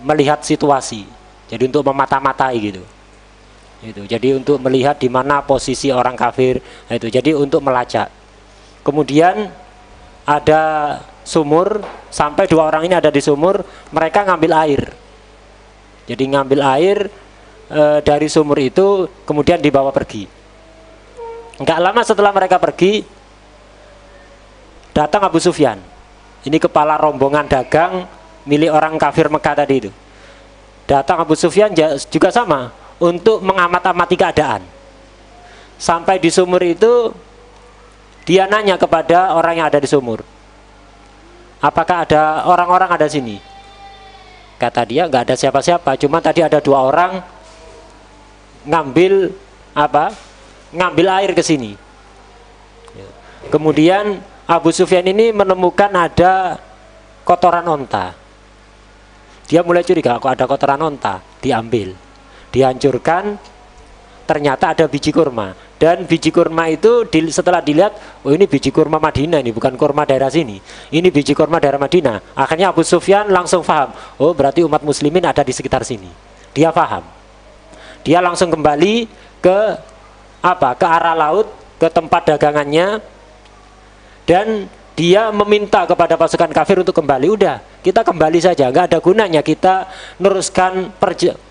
melihat situasi, jadi untuk memata-matai gitu. Jadi untuk melihat di mana posisi orang kafir, itu. Jadi untuk melacak. Kemudian ada sumur, sampai 2 orang ini ada di sumur, mereka ngambil air. Jadi ngambil air dari sumur itu, kemudian dibawa pergi. Enggak lama setelah mereka pergi, datang Abu Sufyan. Ini kepala rombongan dagang milik orang kafir Mekah tadi itu. Datang Abu Sufyan juga sama, untuk mengamat-amati keadaan. Sampai di sumur itu, dia nanya kepada orang yang ada di sumur, apakah ada orang-orang ada sini? Kata dia, nggak ada siapa-siapa, cuma tadi ada 2 orang ngambil air ke sini. Kemudian Abu Sufyan ini menemukan ada kotoran onta. Dia mulai curiga, kok ada kotoran onta, diambil, dihancurkan, ternyata ada biji kurma. Dan biji kurma itu setelah dilihat, oh ini biji kurma Madinah, ini bukan kurma daerah sini, ini biji kurma daerah Madinah. Akhirnya Abu Sufyan langsung paham, oh berarti umat muslimin ada di sekitar sini. Dia paham. Dia langsung kembali ke arah laut, ke tempat dagangannya, dan dia meminta kepada pasukan kafir untuk kembali. Udah, kita kembali saja, nggak ada gunanya kita neruskan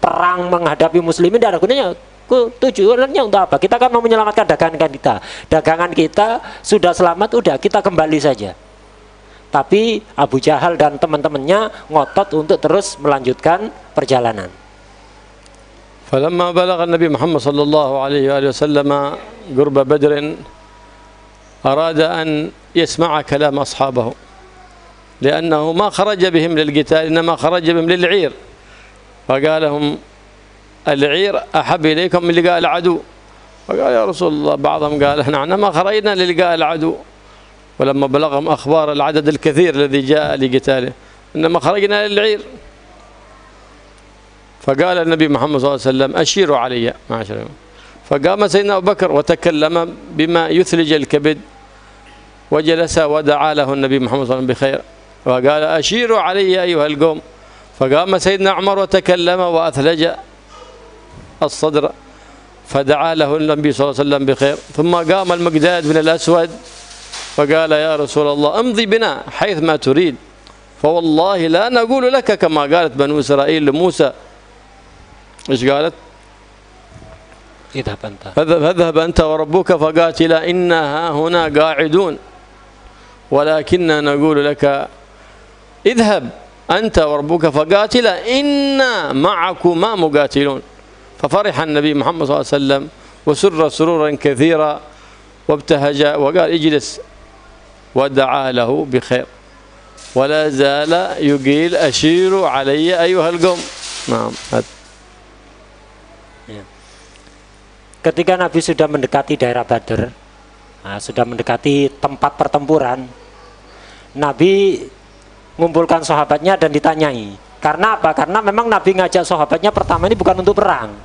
perang menghadapi muslimin, tidak ada gunanya. Tujuannya untuk apa? Kita kan mau menyelamatkan dagangan kita. Dagangan kita sudah selamat, udah kita kembali saja. Tapi Abu Jahal dan teman-temannya ngotot untuk terus melanjutkan perjalanan. فلما بلغ النبي محمد صلى الله عليه وآله وسلم قرب بدر أراد أن يسمع كلام أصحابه، لأنه ما خرج بهم للقتال، إنما خرج بهم للعير، فقال لهم: العير أحب إليكم من لقاء العدو. فقال: يا رسول الله، بعضهم قال: نحن ما خرجنا للقاء العدو، ولما بلغهم أخبار العدد الكثير الذي جاء لقتاله، إنما خرجنا للعير. فقال النبي محمد صلى الله عليه وسلم: أشيروا علي. فقام سيدنا أبو بكر وتكلم بما يثلج الكبد، وجلس ودعا له النبي محمد صلى الله عليه وسلم بخير، وقال: أشيروا علي أيها القوم. فقام سيدنا عمر وتكلم وأثلج الصدر، فدعا له النبي صلى الله عليه وسلم بخير. ثم قام المقداد بن الأسود فقال: يا رسول الله، امضي بنا حيث ما تريد، فوالله لا نقول لك كما قالت بنو إسرائيل لموسى. إيش قالت؟ اذهب أنت وربك فقاتلا إنا هنا قاعدون، ولكننا نقول لك اذهب أنت وربك فقاتلا إنا معكما مقاتلون. ففرح النبي محمد صلى الله عليه وسلم وسر سرورا كثيرا وابتهج وقال: اجلس، ودعا له بخير، ولا زال يقيل: أشيروا علي أيها القوم. نعم. Ketika Nabi sudah mendekati daerah Badr, sudah mendekati tempat pertempuran, Nabi mengumpulkan sahabatnya dan ditanyai, Karena apa? Karena memang Nabi ngajak sahabatnya pertama ini bukan untuk perang.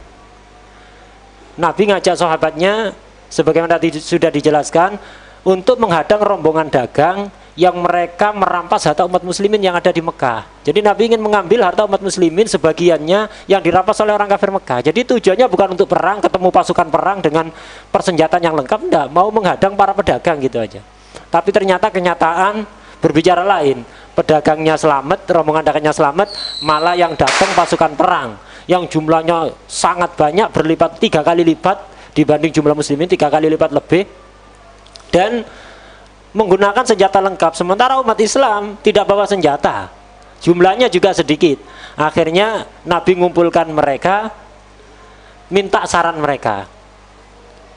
Nabi ngajak sahabatnya sebagaimana tadi sudah dijelaskan untuk menghadang rombongan dagang yang mereka merampas harta umat muslimin yang ada di Mekah. Jadi Nabi ingin mengambil harta umat muslimin sebagiannya yang dirampas oleh orang kafir Mekah. Jadi tujuannya bukan untuk perang, ketemu pasukan perang dengan persenjataan yang lengkap, enggak, mau menghadang para pedagang gitu aja. Tapi ternyata kenyataan berbicara lain. Pedagangnya selamat, rombongan dagangnya selamat, malah yang datang pasukan perang yang jumlahnya sangat banyak, berlipat 3 kali lipat dibanding jumlah muslimin, 3 kali lipat lebih, dan menggunakan senjata lengkap, sementara umat Islam tidak bawa senjata, jumlahnya juga sedikit. Akhirnya Nabi mengumpulkan mereka, minta saran mereka.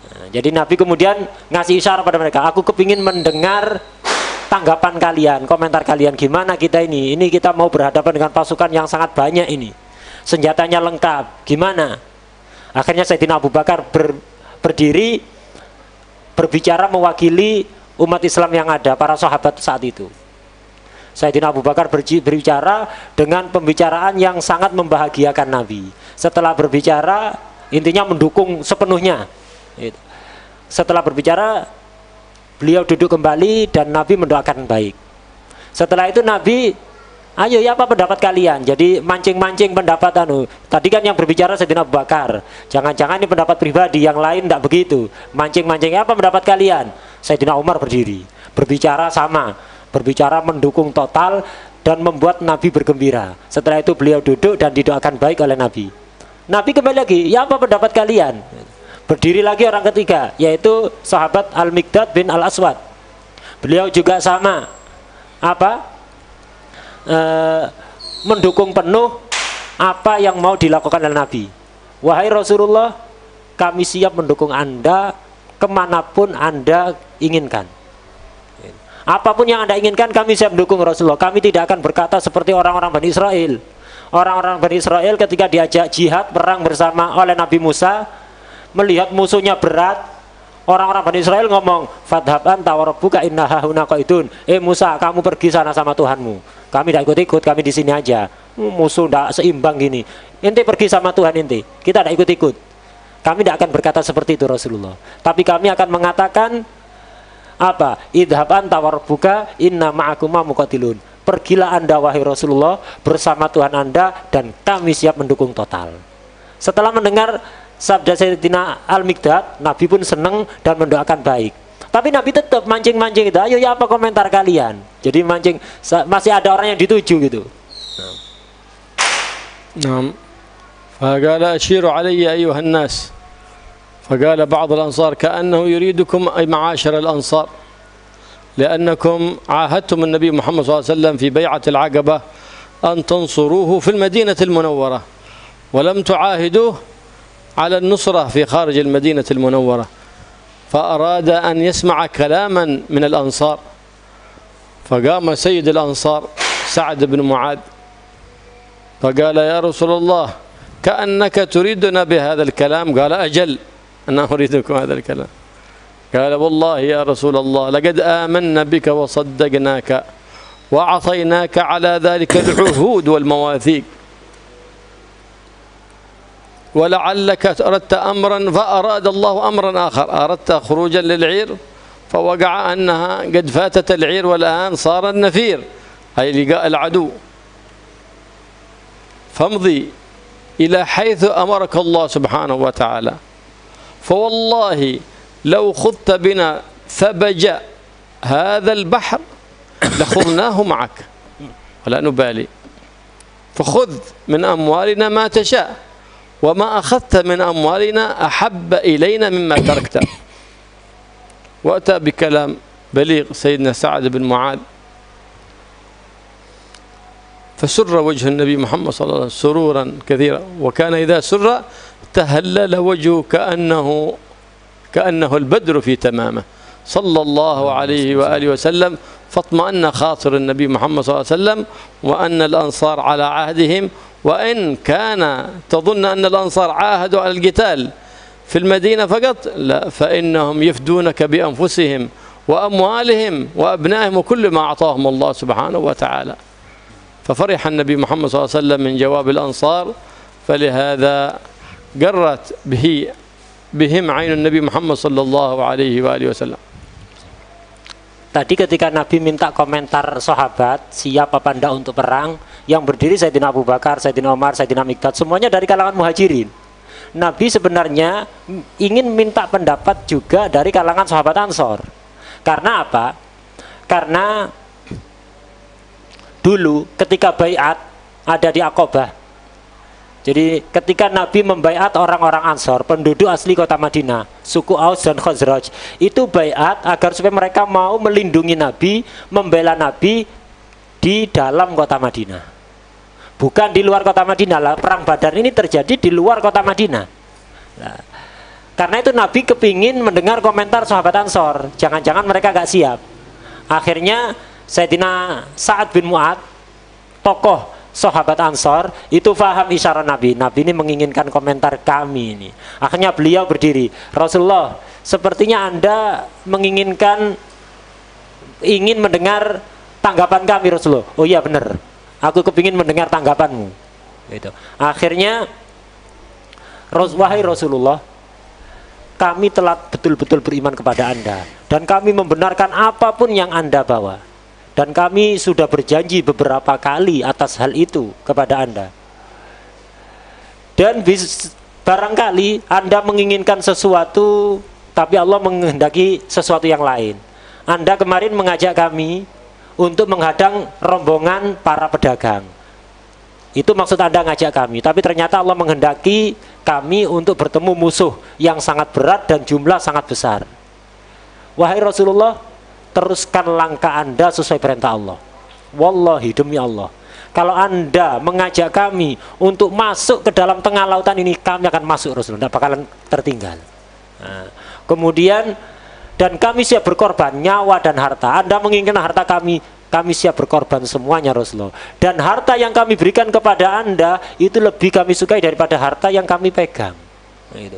Nah, jadi Nabi kemudian ngasih isyarat pada mereka, aku kepingin mendengar tanggapan kalian, komentar kalian, gimana kita ini kita mau berhadapan dengan pasukan yang sangat banyak ini, senjatanya lengkap, gimana? Akhirnya Sayyidina Abu Bakar berdiri berbicara mewakili umat Islam yang ada, para sahabat saat itu. Sayyidina Abu Bakar berbicara dengan pembicaraan yang sangat membahagiakan Nabi. Setelah berbicara, intinya mendukung sepenuhnya. Setelah berbicara, beliau duduk kembali dan Nabi mendoakan baik. Setelah itu Nabi, ayo ya apa pendapat kalian? Jadi mancing-mancing pendapat tadi kan yang berbicara Sayyidina Abu Bakar. Jangan-jangan ini pendapat pribadi, yang lain tidak begitu. Mancing-mancing, apa pendapat kalian? Sayyidina Umar berdiri, berbicara sama, berbicara mendukung total dan membuat Nabi bergembira. Setelah itu beliau duduk dan didoakan baik oleh Nabi. Nabi kembali lagi, ya apa pendapat kalian? Berdiri lagi orang ketiga, yaitu sahabat Al-Miqdad bin Al-Aswad. Beliau juga sama, mendukung penuh apa yang mau dilakukan oleh Nabi. Wahai Rasulullah, kami siap mendukung Anda kemanapun Anda inginkan. Apapun yang Anda inginkan, kami siap mendukung Rasulullah. Kami tidak akan berkata seperti orang-orang Bani Israel. Orang-orang Bani Israel ketika diajak jihad perang bersama oleh Nabi Musa, melihat musuhnya berat, orang-orang Bani Israel ngomong, fadhab anta wa rabbuka inna hahuna qaidun. Musa, kamu pergi sana sama Tuhanmu. Kami tidak ikut-ikut, kami di sini aja. Musuh tidak seimbang gini. Ente pergi sama Tuhan ente. Kita tidak ikut-ikut. Kami tidak akan berkata seperti itu Rasulullah. Tapi kami akan mengatakan apa? Idhab anta wa rabbuka inna ma'akuma muqatilun. Pergilah Anda wahai Rasulullah bersama Tuhan Anda dan kami siap mendukung total. Setelah mendengar sabda Sayyidina Al-Miqdad, Nabi pun senang dan mendoakan baik. Tapi Nabi tetap mancing-mancing itu. Ayo ya apa komentar kalian? Jadi mancing, masih ada orang yang dituju gitu. Naam. Faqala ashiru alayya ayyuhan nas. فقال بعض الأنصار كأنه يريدكم أي معاشر الأنصار لأنكم عاهدتم النبي محمد صلى الله عليه وسلم في بيعة العقبة أن تنصروه في المدينة المنورة ولم تعاهدوه على النصرة في خارج المدينة المنورة فأراد أن يسمع كلاما من الأنصار فقام سيد الأنصار سعد بن معاذ فقال يا رسول الله كأنك تريدنا بهذا الكلام قال أجل أنا أريدكم هذا الكلام قال والله يا رسول الله لقد آمنا بك وصدقناك وأعطيناك على ذلك العهود والمواثيق ولعلك أردت أمرا فأراد الله أمرا آخر أردت خروجا للعير فوقع أنها قد فاتت العير والآن صار النفير أي لقاء العدو فامضي إلى حيث أمرك الله سبحانه وتعالى فوالله لو خضت بنا ثبج هذا البحر لخضناه معك ولا نبالي فخذ من أموالنا ما تشاء وما أخذت من أموالنا أحب إلينا مما تركت وأتى بكلام بليغ سيدنا سعد بن معاذ فسر وجه النبي محمد صلى الله عليه وسلم سرورا كثيرا وكان إذا سر تهلل وجهه كأنه البدر في تمامه صلى الله عليه وآله وسلم فاطمأن خاطر النبي محمد صلى الله عليه وسلم وأن الأنصار على عهدهم وإن كان تظن أن الأنصار عاهدوا على القتال في المدينة فقط لا فإنهم يفدونك بأنفسهم وأموالهم وأبنائهم وكل ما أعطاهم الله سبحانه وتعالى ففرح النبي محمد صلى الله عليه وسلم من جواب الأنصار، فلهذا قرت بهم عين النبي محمد صلى الله عليه وآله وسلم. Tadi ketika Nabi minta komentar sahabat siap apa enggak untuk perang, yang berdiri Sayyidina Abu Bakar, Sayyidina Umar, Sayyidina Miqdad, semuanya dari kalangan muhajirin. Nabi sebenarnya ingin minta pendapat juga dari kalangan sahabat Ansor. Karena apa? Karena dulu ketika baiat ada di Aqabah. Jadi ketika Nabi membaiat orang-orang Ansor, penduduk asli kota Madinah, suku Aus dan Khazraj, itu baiat agar supaya mereka mau melindungi Nabi, membela Nabi di dalam kota Madinah. Bukan di luar kota Madinah lah. Perang Badar ini terjadi di luar kota Madinah. Nah, karena itu Nabi kepingin mendengar komentar sahabat Ansor. Jangan-jangan mereka gak siap. Akhirnya Sayyidina Sa'ad bin Mu'ad, tokoh sahabat Ansor, itu paham isyarat Nabi. Nabi ini menginginkan komentar kami ini. Akhirnya beliau berdiri, Rasulullah, sepertinya Anda ingin mendengar tanggapan kami Rasulullah. Oh iya benar, aku kepingin mendengar tanggapanmu. Gitu. Akhirnya, wahai Rasulullah, kami telah betul-betul beriman kepada Anda, dan kami membenarkan apapun yang Anda bawa, dan kami sudah berjanji beberapa kali atas hal itu kepada Anda. Dan barangkali Anda menginginkan sesuatu, tapi Allah menghendaki sesuatu yang lain. Anda kemarin mengajak kami untuk menghadang rombongan para pedagang. Itu maksud Anda ngajak kami, tapi ternyata Allah menghendaki kami untuk bertemu musuh yang sangat berat dan jumlah sangat besar. Wahai Rasulullah, teruskan langkah Anda sesuai perintah Allah. Wallahi, demi Allah, kalau Anda mengajak kami untuk masuk ke dalam tengah lautan ini, kami akan masuk Rasulullah, tidak bakalan tertinggal. Nah, kemudian, dan kami siap berkorban nyawa dan harta. Anda menginginkan harta kami siap berkorban semuanya Rasulullah. Dan harta yang kami berikan kepada Anda itu lebih kami sukai daripada harta yang kami pegang. Nah, itu.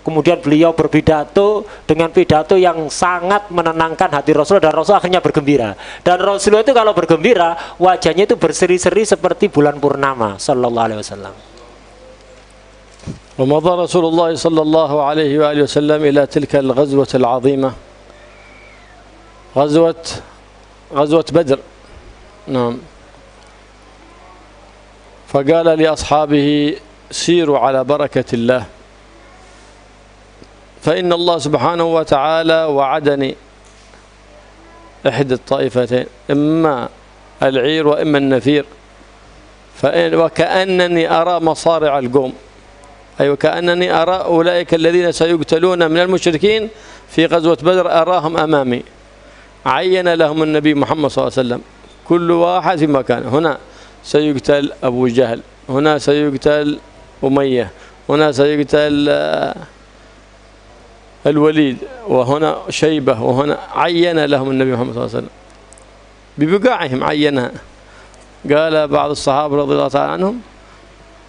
Kemudian beliau berpidato dengan pidato yang sangat menenangkan hati Rasulullah, dan Rasul akhirnya bergembira. Dan Rasulullah itu kalau bergembira, wajahnya itu berseri-seri seperti bulan purnama sallallahu alaihi wasallam. ومضى رسول الله صلى الله عليه وآله وسلم إلى تلك الغزوة العظيمة، غزوة بدر. نعم. فقال لأصحابه سيروا على بركة الله، فإن الله سبحانه وتعالى وعدني إحدى الطائفتين، إما العير وإما النفير، وكأنني أرى مصارع القوم، أي وكأنني أرى أولئك الذين سيقتلون من المشركين في غزوة بدر أراهم أمامي. عين لهم النبي محمد صلى الله عليه وسلم كل واحد في مكانه. هنا سيقتل أبو جهل، هنا سيقتل أمية، هنا سيقتل الوليد، وهنا شيبة، وهنا عين لهم النبي محمد صلى الله عليه وسلم ببقاعهم، عينها. قال بعض الصحابة رضي الله تعالى عنهم: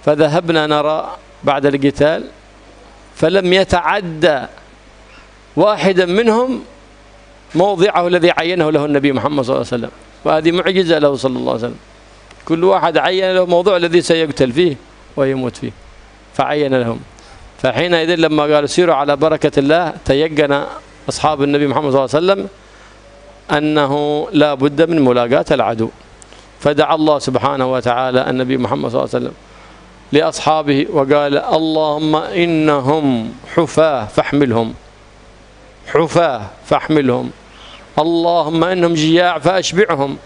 فذهبنا نرى بعد القتال فلم يتعدى واحدا منهم موضعه الذي عينه له النبي محمد صلى الله عليه وسلم، وهذه معجزة له صلى الله عليه وسلم. كل واحد عين له موضوع الذي سيقتل فيه ويموت فيه، فعين لهم. فحينئذ لما قالوا سيروا على بركة الله، تيقن أصحاب النبي محمد صلى الله عليه وسلم أنه لا بد من ملاقاة العدو، فدعا الله سبحانه وتعالى النبي محمد صلى الله عليه وسلم لأصحابه وقال: اللهم إنهم حفاة فاحملهم، حفاة فاحملهم، اللهم إنهم جياع فأشبعهم،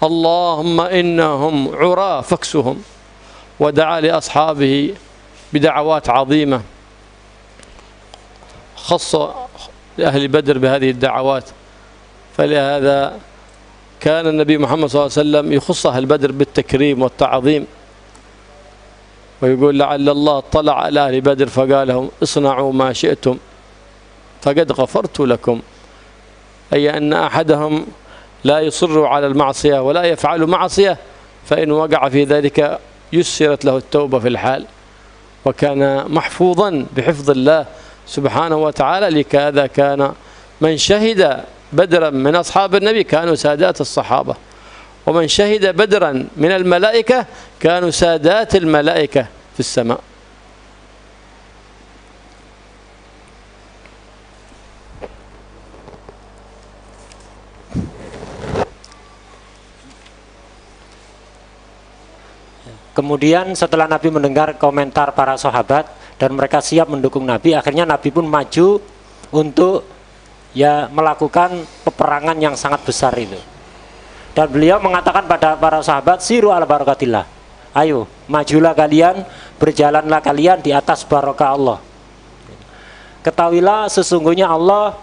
اللهم إنهم عراة فاكسهم. ودعا لأصحابه بدعوات عظيمة، خص لأهل بدر بهذه الدعوات. فلهذا كان النبي محمد صلى الله عليه وسلم يخص أهل بدر بالتكريم والتعظيم، ويقول: لعل الله اطلع على أهل بدر فقال لهم: اصنعوا ما شئتم فقد غفرت لكم، أي أن أحدهم لا يصر على المعصية ولا يفعل معصية، فإن وقع في ذلك يسرت له التوبة في الحال، وكان محفوظا بحفظ الله سبحانه وتعالى. لكذا كان من شهد بدرا من أصحاب النبي كانوا سادات الصحابة، ومن شهد بدرا من الملائكة كانوا سادات الملائكة في السماء. Kemudian setelah Nabi mendengar komentar para sahabat dan mereka siap mendukung Nabi, akhirnya Nabi pun maju untuk ya melakukan peperangan yang sangat besar itu. Dan beliau mengatakan pada para sahabat, siru ala barakatillah, ayo majulah kalian, berjalanlah kalian di atas barokah Allah. Ketahuilah sesungguhnya Allah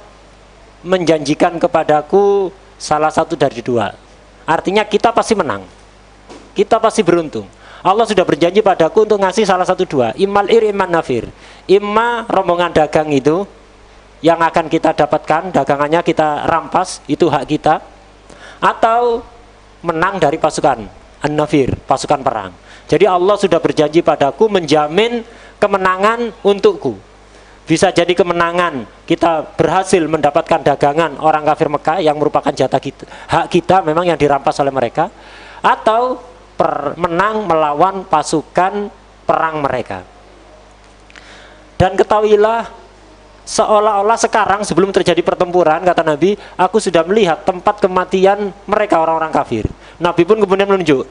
menjanjikan kepadaku salah satu dari dua. Artinya kita pasti menang, kita pasti beruntung. Allah sudah berjanji padaku untuk ngasih salah satu dua, immal ir imman nafir. Imma rombongan dagang itu yang akan kita dapatkan, dagangannya kita rampas, itu hak kita, atau menang dari pasukan an-nafir, pasukan perang. Jadi Allah sudah berjanji padaku menjamin kemenangan untukku. Bisa jadi kemenangan kita berhasil mendapatkan dagangan orang kafir Mekah yang merupakan jatah kita, hak kita memang yang dirampas oleh mereka, atau menang melawan pasukan perang mereka. Dan ketahuilah, seolah-olah sekarang sebelum terjadi pertempuran, kata Nabi, aku sudah melihat tempat kematian mereka orang-orang kafir. Nabi pun kemudian menunjuk,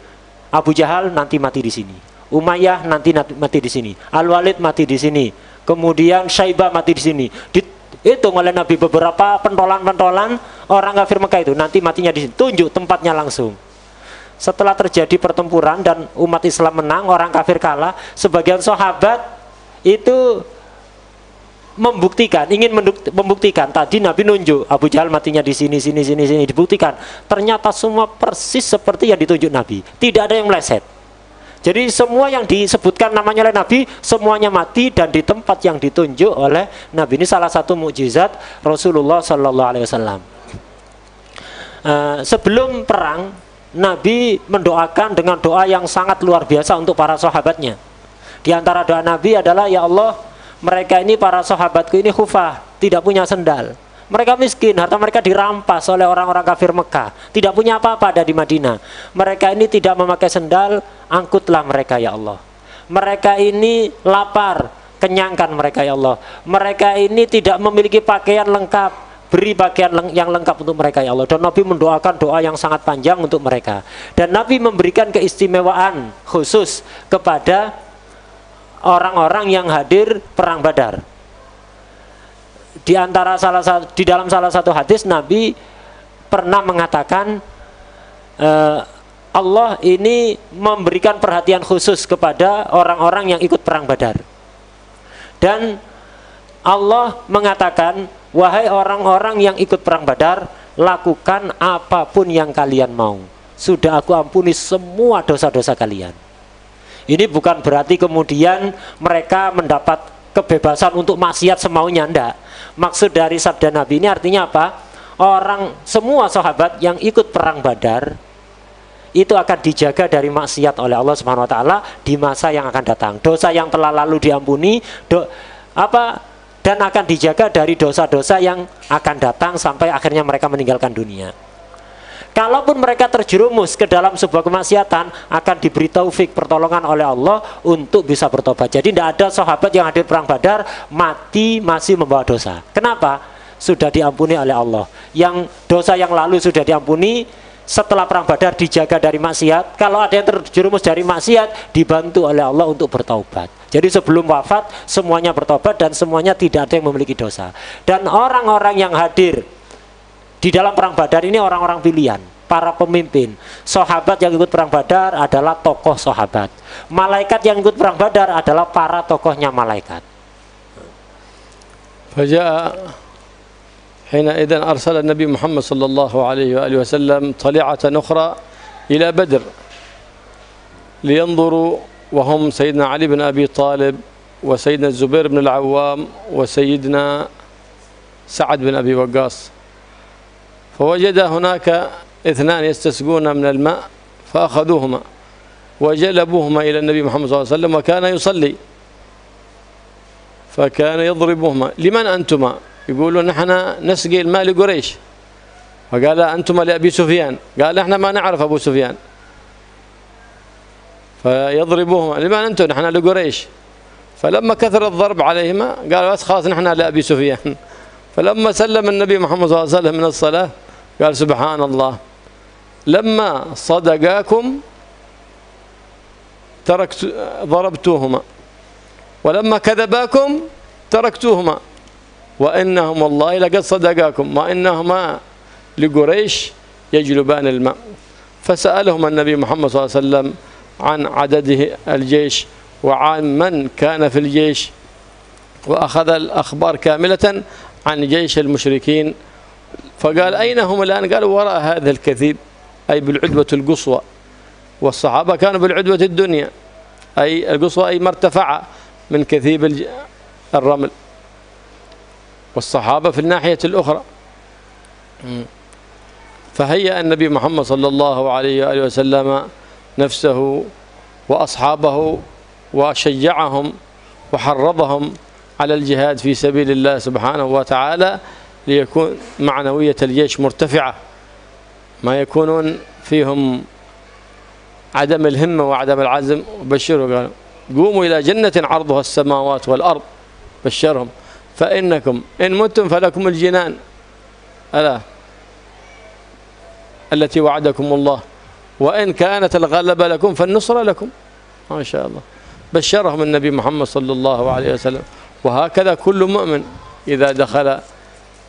Abu Jahal nanti mati di sini, Umayyah nanti mati di sini, Al-Walid mati di sini, kemudian Syaibah mati di sini. Dihitung oleh Nabi beberapa pentolan-pentolan orang kafir Mekah itu nanti matinya di sini, tunjuk tempatnya langsung. Setelah terjadi pertempuran dan umat Islam menang, orang kafir kalah, sebagian sahabat itu ingin membuktikan. Tadi Nabi nunjuk Abu Jahal matinya di sini, dibuktikan. Ternyata semua persis seperti yang ditunjuk Nabi, tidak ada yang meleset. Jadi semua yang disebutkan namanya oleh Nabi, semuanya mati dan di tempat yang ditunjuk oleh Nabi. Ini salah satu mukjizat Rasulullah Sallallahu Alaihi Wasallam. Sebelum perang, Nabi mendoakan dengan doa yang sangat luar biasa untuk para sahabatnya. Di antara doa Nabi adalah, ya Allah, mereka ini para sahabatku ini khufah, tidak punya sendal. Mereka miskin, harta mereka dirampas oleh orang-orang kafir Mekah, tidak punya apa-apa ada di Madinah. Mereka ini tidak memakai sendal, angkutlah mereka ya Allah. Mereka ini lapar, kenyangkan mereka ya Allah. Mereka ini tidak memiliki pakaian lengkap, beri pakaian yang lengkap untuk mereka ya Allah. Dan Nabi mendoakan doa yang sangat panjang untuk mereka. Dan Nabi memberikan keistimewaan khusus kepada orang-orang yang hadir perang Badar. Di dalam salah satu hadis Nabi pernah mengatakan, Allah ini memberikan perhatian khusus kepada orang-orang yang ikut perang Badar. Dan Allah mengatakan, wahai orang-orang yang ikut perang Badar, lakukan apapun yang kalian mau, sudah aku ampuni semua dosa-dosa kalian. Ini bukan berarti kemudian mereka mendapat kebebasan untuk maksiat semaunya, enggak. Maksud dari sabda Nabi ini artinya apa? Semua sahabat yang ikut perang Badar itu akan dijaga dari maksiat oleh Allah Subhanahu wa taala di masa yang akan datang. Dosa yang telah lalu diampuni, dan akan dijaga dari dosa-dosa yang akan datang sampai akhirnya mereka meninggalkan dunia. Kalaupun mereka terjerumus ke dalam sebuah kemaksiatan, akan diberi taufik pertolongan oleh Allah untuk bisa bertobat. Jadi tidak ada sahabat yang hadir perang Badar mati masih membawa dosa. Kenapa? Sudah diampuni oleh Allah. Yang dosa yang lalu sudah diampuni, setelah perang Badar dijaga dari maksiat. Kalau ada yang terjerumus dari maksiat, dibantu oleh Allah untuk bertaubat. Jadi sebelum wafat semuanya bertobat dan semuanya tidak ada yang memiliki dosa. Dan orang-orang yang hadir di dalam perang Badar ini orang-orang pilihan, para pemimpin. Sahabat yang ikut perang Badar adalah tokoh sahabat. Malaikat yang ikut perang Badar adalah para tokohnya malaikat. Faja'a حينئذ أرسل النبي محمد صلى الله عليه وآله وسلم طليعة أخرى إلى بدر لينظروا، وهم سيدنا علي بن أبي طالب وسيدنا الزبير بن العوام وسيدنا سعد بن أبي وقاص. فوجد هناك اثنان يستسقون من الماء فأخذوهما وجلبوهما إلى النبي محمد صلى الله عليه وسلم وكان يصلي، فكان يضربهما، لمن أنتما؟ يقولون نحن نسقي الماء لقريش. فقال أنتم لأبي سفيان، قال إحنا ما نعرف أبو سفيان، فيضربوهما لمن أنتم؟ نحن لقريش. فلما كثر الضرب عليهما قالوا بس خلاص نحن لأبي سفيان. فلما سلم النبي محمد صلى الله عليه وسلم من الصلاة قال سبحان الله، لما صدقاكم ضربتوهما، ولما كذباكم تركتوهما، وإنهم والله لقد صدقاكم وإنهما لقريش يجلبان الماء. فسألهم النبي محمد صلى الله عليه وسلم عن عدده الجيش وعن من كان في الجيش، وأخذ الأخبار كاملة عن جيش المشركين. فقال أين هم الآن؟ قالوا وراء هذا الكثيب، أي بالعدوة القصوى، والصحابة كانوا بالعدوة الدنيا أي القصوى، أي ما ارتفع من كثيب الرمل، والصحابة في الناحية الأخرى. فهيأ النبي محمد صلى الله عليه وآله وسلم نفسه وأصحابه وشجعهم وحرضهم على الجهاد في سبيل الله سبحانه وتعالى، ليكون معنوية الجيش مرتفعة، ما يكونون فيهم عدم الهمة وعدم العزم. وبشروا قالوا قوموا إلى جنة عرضها السماوات والأرض، بشرهم فإنكم إن متم فلكم الجنان ألا التي وعدكم الله، وإن كانت الغلبة لكم فالنصر لكم. ما شاء الله، بشرهم النبي محمد صلى الله عليه وسلم. وهكذا كل مؤمن إذا دخل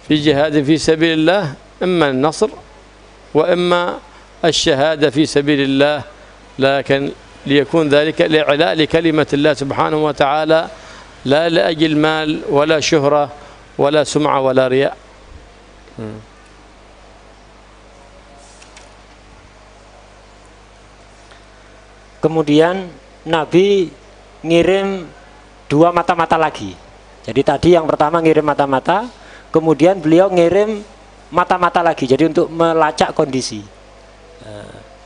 في جهاد في سبيل الله إما النصر وإما الشهادة في سبيل الله، لكن ليكون ذلك لإعلاء لكلمة الله سبحانه وتعالى، لا لأجل مال ولا شهرة ولا سمعة ولا رياء. Kemudian Nabi ngirim 2 mata-mata lagi. Jadi tadi yang pertama ngirim mata-mata, kemudian beliau ngirim mata-mata lagi. Jadi untuk melacak kondisi.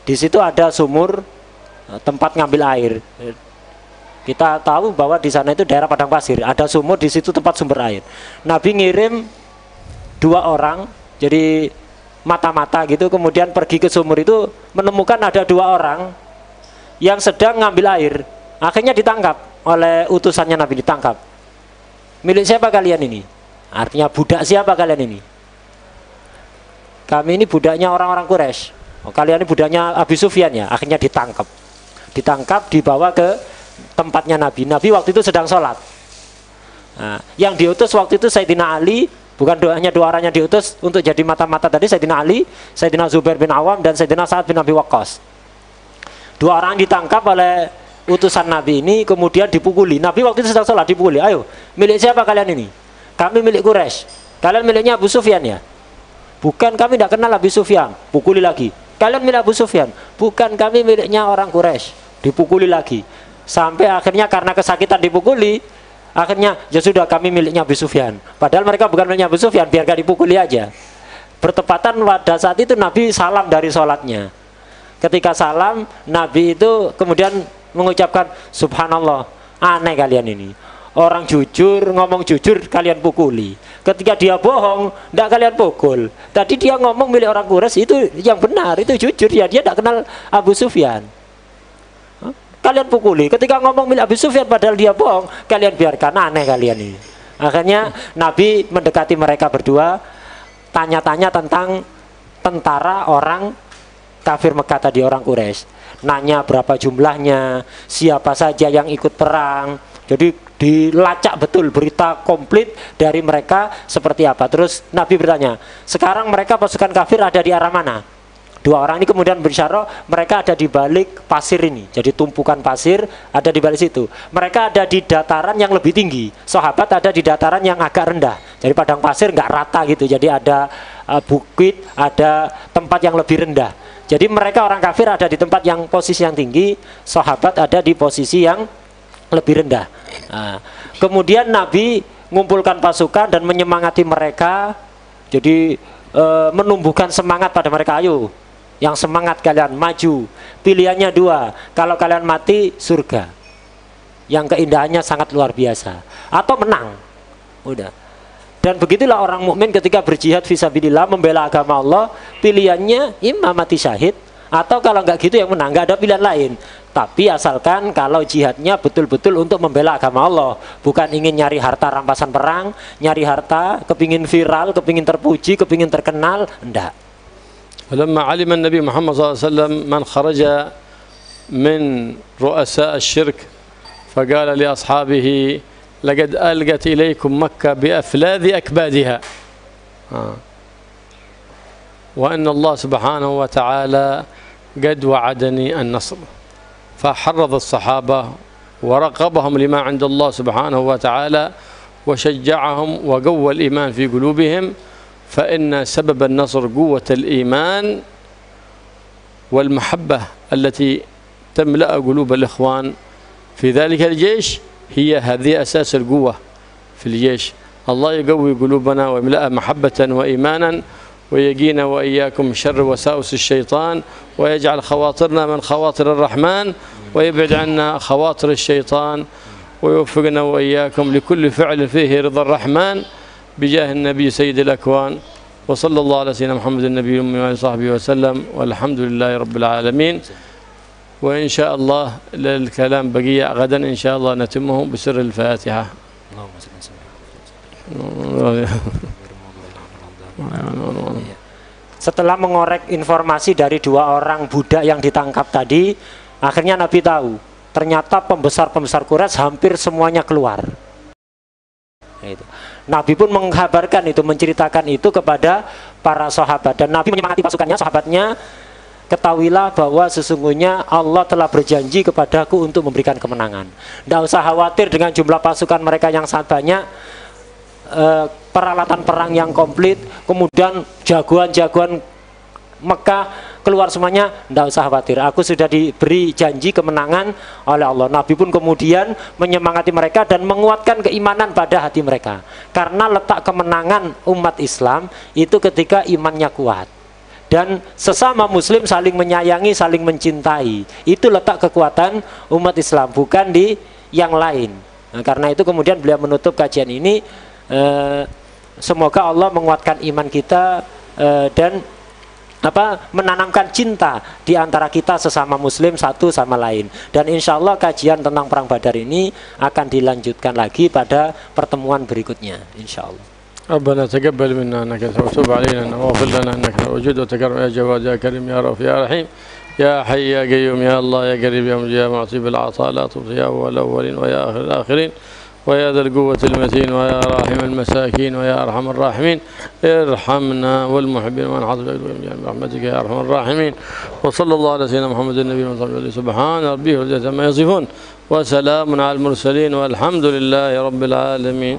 Di situ ada sumur, tempat ngambil air. Kita tahu bahwa di sana itu daerah padang pasir. Ada sumur, di situ tempat sumber air. Nabi ngirim 2 orang, jadi mata-mata gitu. Kemudian pergi ke sumur itu, menemukan ada 2 orang yang sedang ngambil air. Akhirnya ditangkap oleh utusannya Nabi, ditangkap. Milik siapa kalian ini? Artinya budak siapa kalian ini? Kami ini budaknya orang-orang Quraisy. Oh, kalian ini budaknya Abu Sufyan ya. Akhirnya ditangkap. Ditangkap, dibawa ke tempatnya Nabi. Nabi waktu itu sedang sholat. Nah, yang diutus waktu itu Sayyidina Ali, bukan hanya 2 orang yang diutus untuk jadi mata-mata tadi, Sayyidina Ali, Sayyidina Zubair bin Awam, dan Sayyidina Sa'ad bin Abi Waqqas. 2 orang ditangkap oleh utusan Nabi ini, kemudian dipukuli. Nabi waktu itu sedang sholat, dipukuli. Ayo, milik siapa kalian ini? Kami milik Quraisy. Kalian miliknya Abu Sufyan ya? Bukan, kami tidak kenal Abu Sufyan. Pukuli lagi. Kalian milik Abu Sufyan? Bukan, kami miliknya orang Quraisy. Dipukuli lagi. Sampai akhirnya karena kesakitan dipukuli, akhirnya ya sudah kami miliknya Abu Sufyan. Padahal mereka bukan miliknya Abu Sufyan, biar gak dipukuli aja. Bertepatan pada saat itu Nabi salam dari sholatnya. Ketika salam, Nabi itu kemudian mengucapkan subhanallah, aneh kalian ini. Orang jujur, ngomong jujur kalian pukuli. Ketika dia bohong, tidak kalian pukul. Tadi dia ngomong milik orang Quraisy, itu yang benar, itu jujur ya, dia tidak kenal Abu Sufyan. Kalian pukuli. Ketika ngomong milik Abu Sufyan padahal dia bohong, kalian biarkan, aneh kalian ini. Akhirnya Nabi mendekati mereka berdua, tanya-tanya tentang tentara orang kafir Mekah tadi, orang Quraisy. Nanya berapa jumlahnya, siapa saja yang ikut perang. Jadi dilacak betul berita komplit dari mereka seperti apa. Terus Nabi bertanya, sekarang mereka pasukan kafir ada di arah mana? 2 orang ini kemudian berbicara, mereka ada di balik pasir ini. Jadi tumpukan pasir ada di balik situ. Mereka ada di dataran yang lebih tinggi. Sahabat ada di dataran yang agak rendah. Jadi padang pasir nggak rata gitu. Jadi ada bukit, ada tempat yang lebih rendah. Jadi mereka orang kafir ada di tempat yang posisi yang tinggi, sahabat ada di posisi yang lebih rendah. Nah, kemudian Nabi mengumpulkan pasukan dan menyemangati mereka. Jadi menumbuhkan semangat pada mereka. Ayo, yang semangat kalian maju. Pilihannya 2. Kalau kalian mati, surga yang keindahannya sangat luar biasa, atau menang. Udah. Dan begitulah orang mukmin ketika berjihad fisabilillah membela agama Allah, pilihannya imam mati syahid atau kalau nggak gitu yang menang, nggak ada pilihan lain. Tapi asalkan kalau jihadnya betul-betul untuk membela agama Allah, bukan ingin nyari harta rampasan perang, nyari harta, kepingin viral, kepingin terpuji, kepingin terkenal, enggak. فلما علم النبي محمد صلى الله عليه وسلم من خرج من رؤساء الشرك فقال لأصحابه لقد ألقت إليكم مكة بأفلاذ أكبادها وأن الله سبحانه وتعالى قد وعدني النصر فحرض الصحابة ورغبهم لما عند الله سبحانه وتعالى وشجعهم وقوى الإيمان في قلوبهم فإن سبب النصر قوة الإيمان والمحبة التي تملأ قلوب الإخوان في ذلك الجيش هي هذه أساس القوة في الجيش. الله يقوي قلوبنا ويملأ محبة وإيمانا ويقينا وإياكم شر وساوس الشيطان ويجعل خواطرنا من خواطر الرحمن ويبعد عنا خواطر الشيطان ويوفقنا وإياكم لكل فعل فيه رضا الرحمن بجاه النبي سيد الأكوان وصلى الله على سيدنا محمد النبي الأمي وعلى صحبه وسلم والحمد لله رب العالمين. وإن شاء الله الكلام بقية غدا إن شاء الله نتمه بسر الفاتحة. Setelah mengorek informasi dari dua orang budak yang ditangkap tadi, akhirnya Nabi tahu ternyata pembesar-pembesar Quraisy hampir semuanya keluar. Nabi pun menghabarkan itu, menceritakan itu kepada para sahabat, dan Nabi menyemangati pasukannya, sahabatnya, ketahuilah bahwa sesungguhnya Allah telah berjanji kepadaku untuk memberikan kemenangan. Tidak usah khawatir dengan jumlah pasukan mereka yang sangat banyak, peralatan perang yang komplit, kemudian jagoan-jagoan Mekah keluar semuanya, tidak usah khawatir, aku sudah diberi janji kemenangan oleh Allah. Nabi pun kemudian menyemangati mereka dan menguatkan keimanan pada hati mereka, karena letak kemenangan umat Islam itu ketika imannya kuat dan sesama muslim saling menyayangi, saling mencintai. Itu letak kekuatan umat Islam, bukan di yang lain. Nah, karena itu kemudian beliau menutup kajian ini, semoga Allah menguatkan iman kita dan menanamkan cinta di antara kita sesama muslim satu sama lain. Dan insya Allah kajian tentang perang Badar ini akan dilanjutkan lagi pada pertemuan berikutnya, insya Allah. ربنا تقبل منا انك تتوب علينا واغفر لنا انك الوجود وتكرم يا جواد يا كريم يا رؤوف يا رحيم يا حي يا قيوم يا الله يا قريب يا مجيب يا معطي بالعطاء لا تبطي يا اول الاولين ويا اخر الاخرين ويا ذا القوة المتين ويا راحم المساكين ويا أرحم الراحمين ارحمنا والمحبين ومن حضر برحمتك يا أرحم الراحمين. وصلى الله على سيدنا محمد النبي وصحبه سبحان ربه وجل ما يصفون وسلام على المرسلين والحمد لله رب العالمين.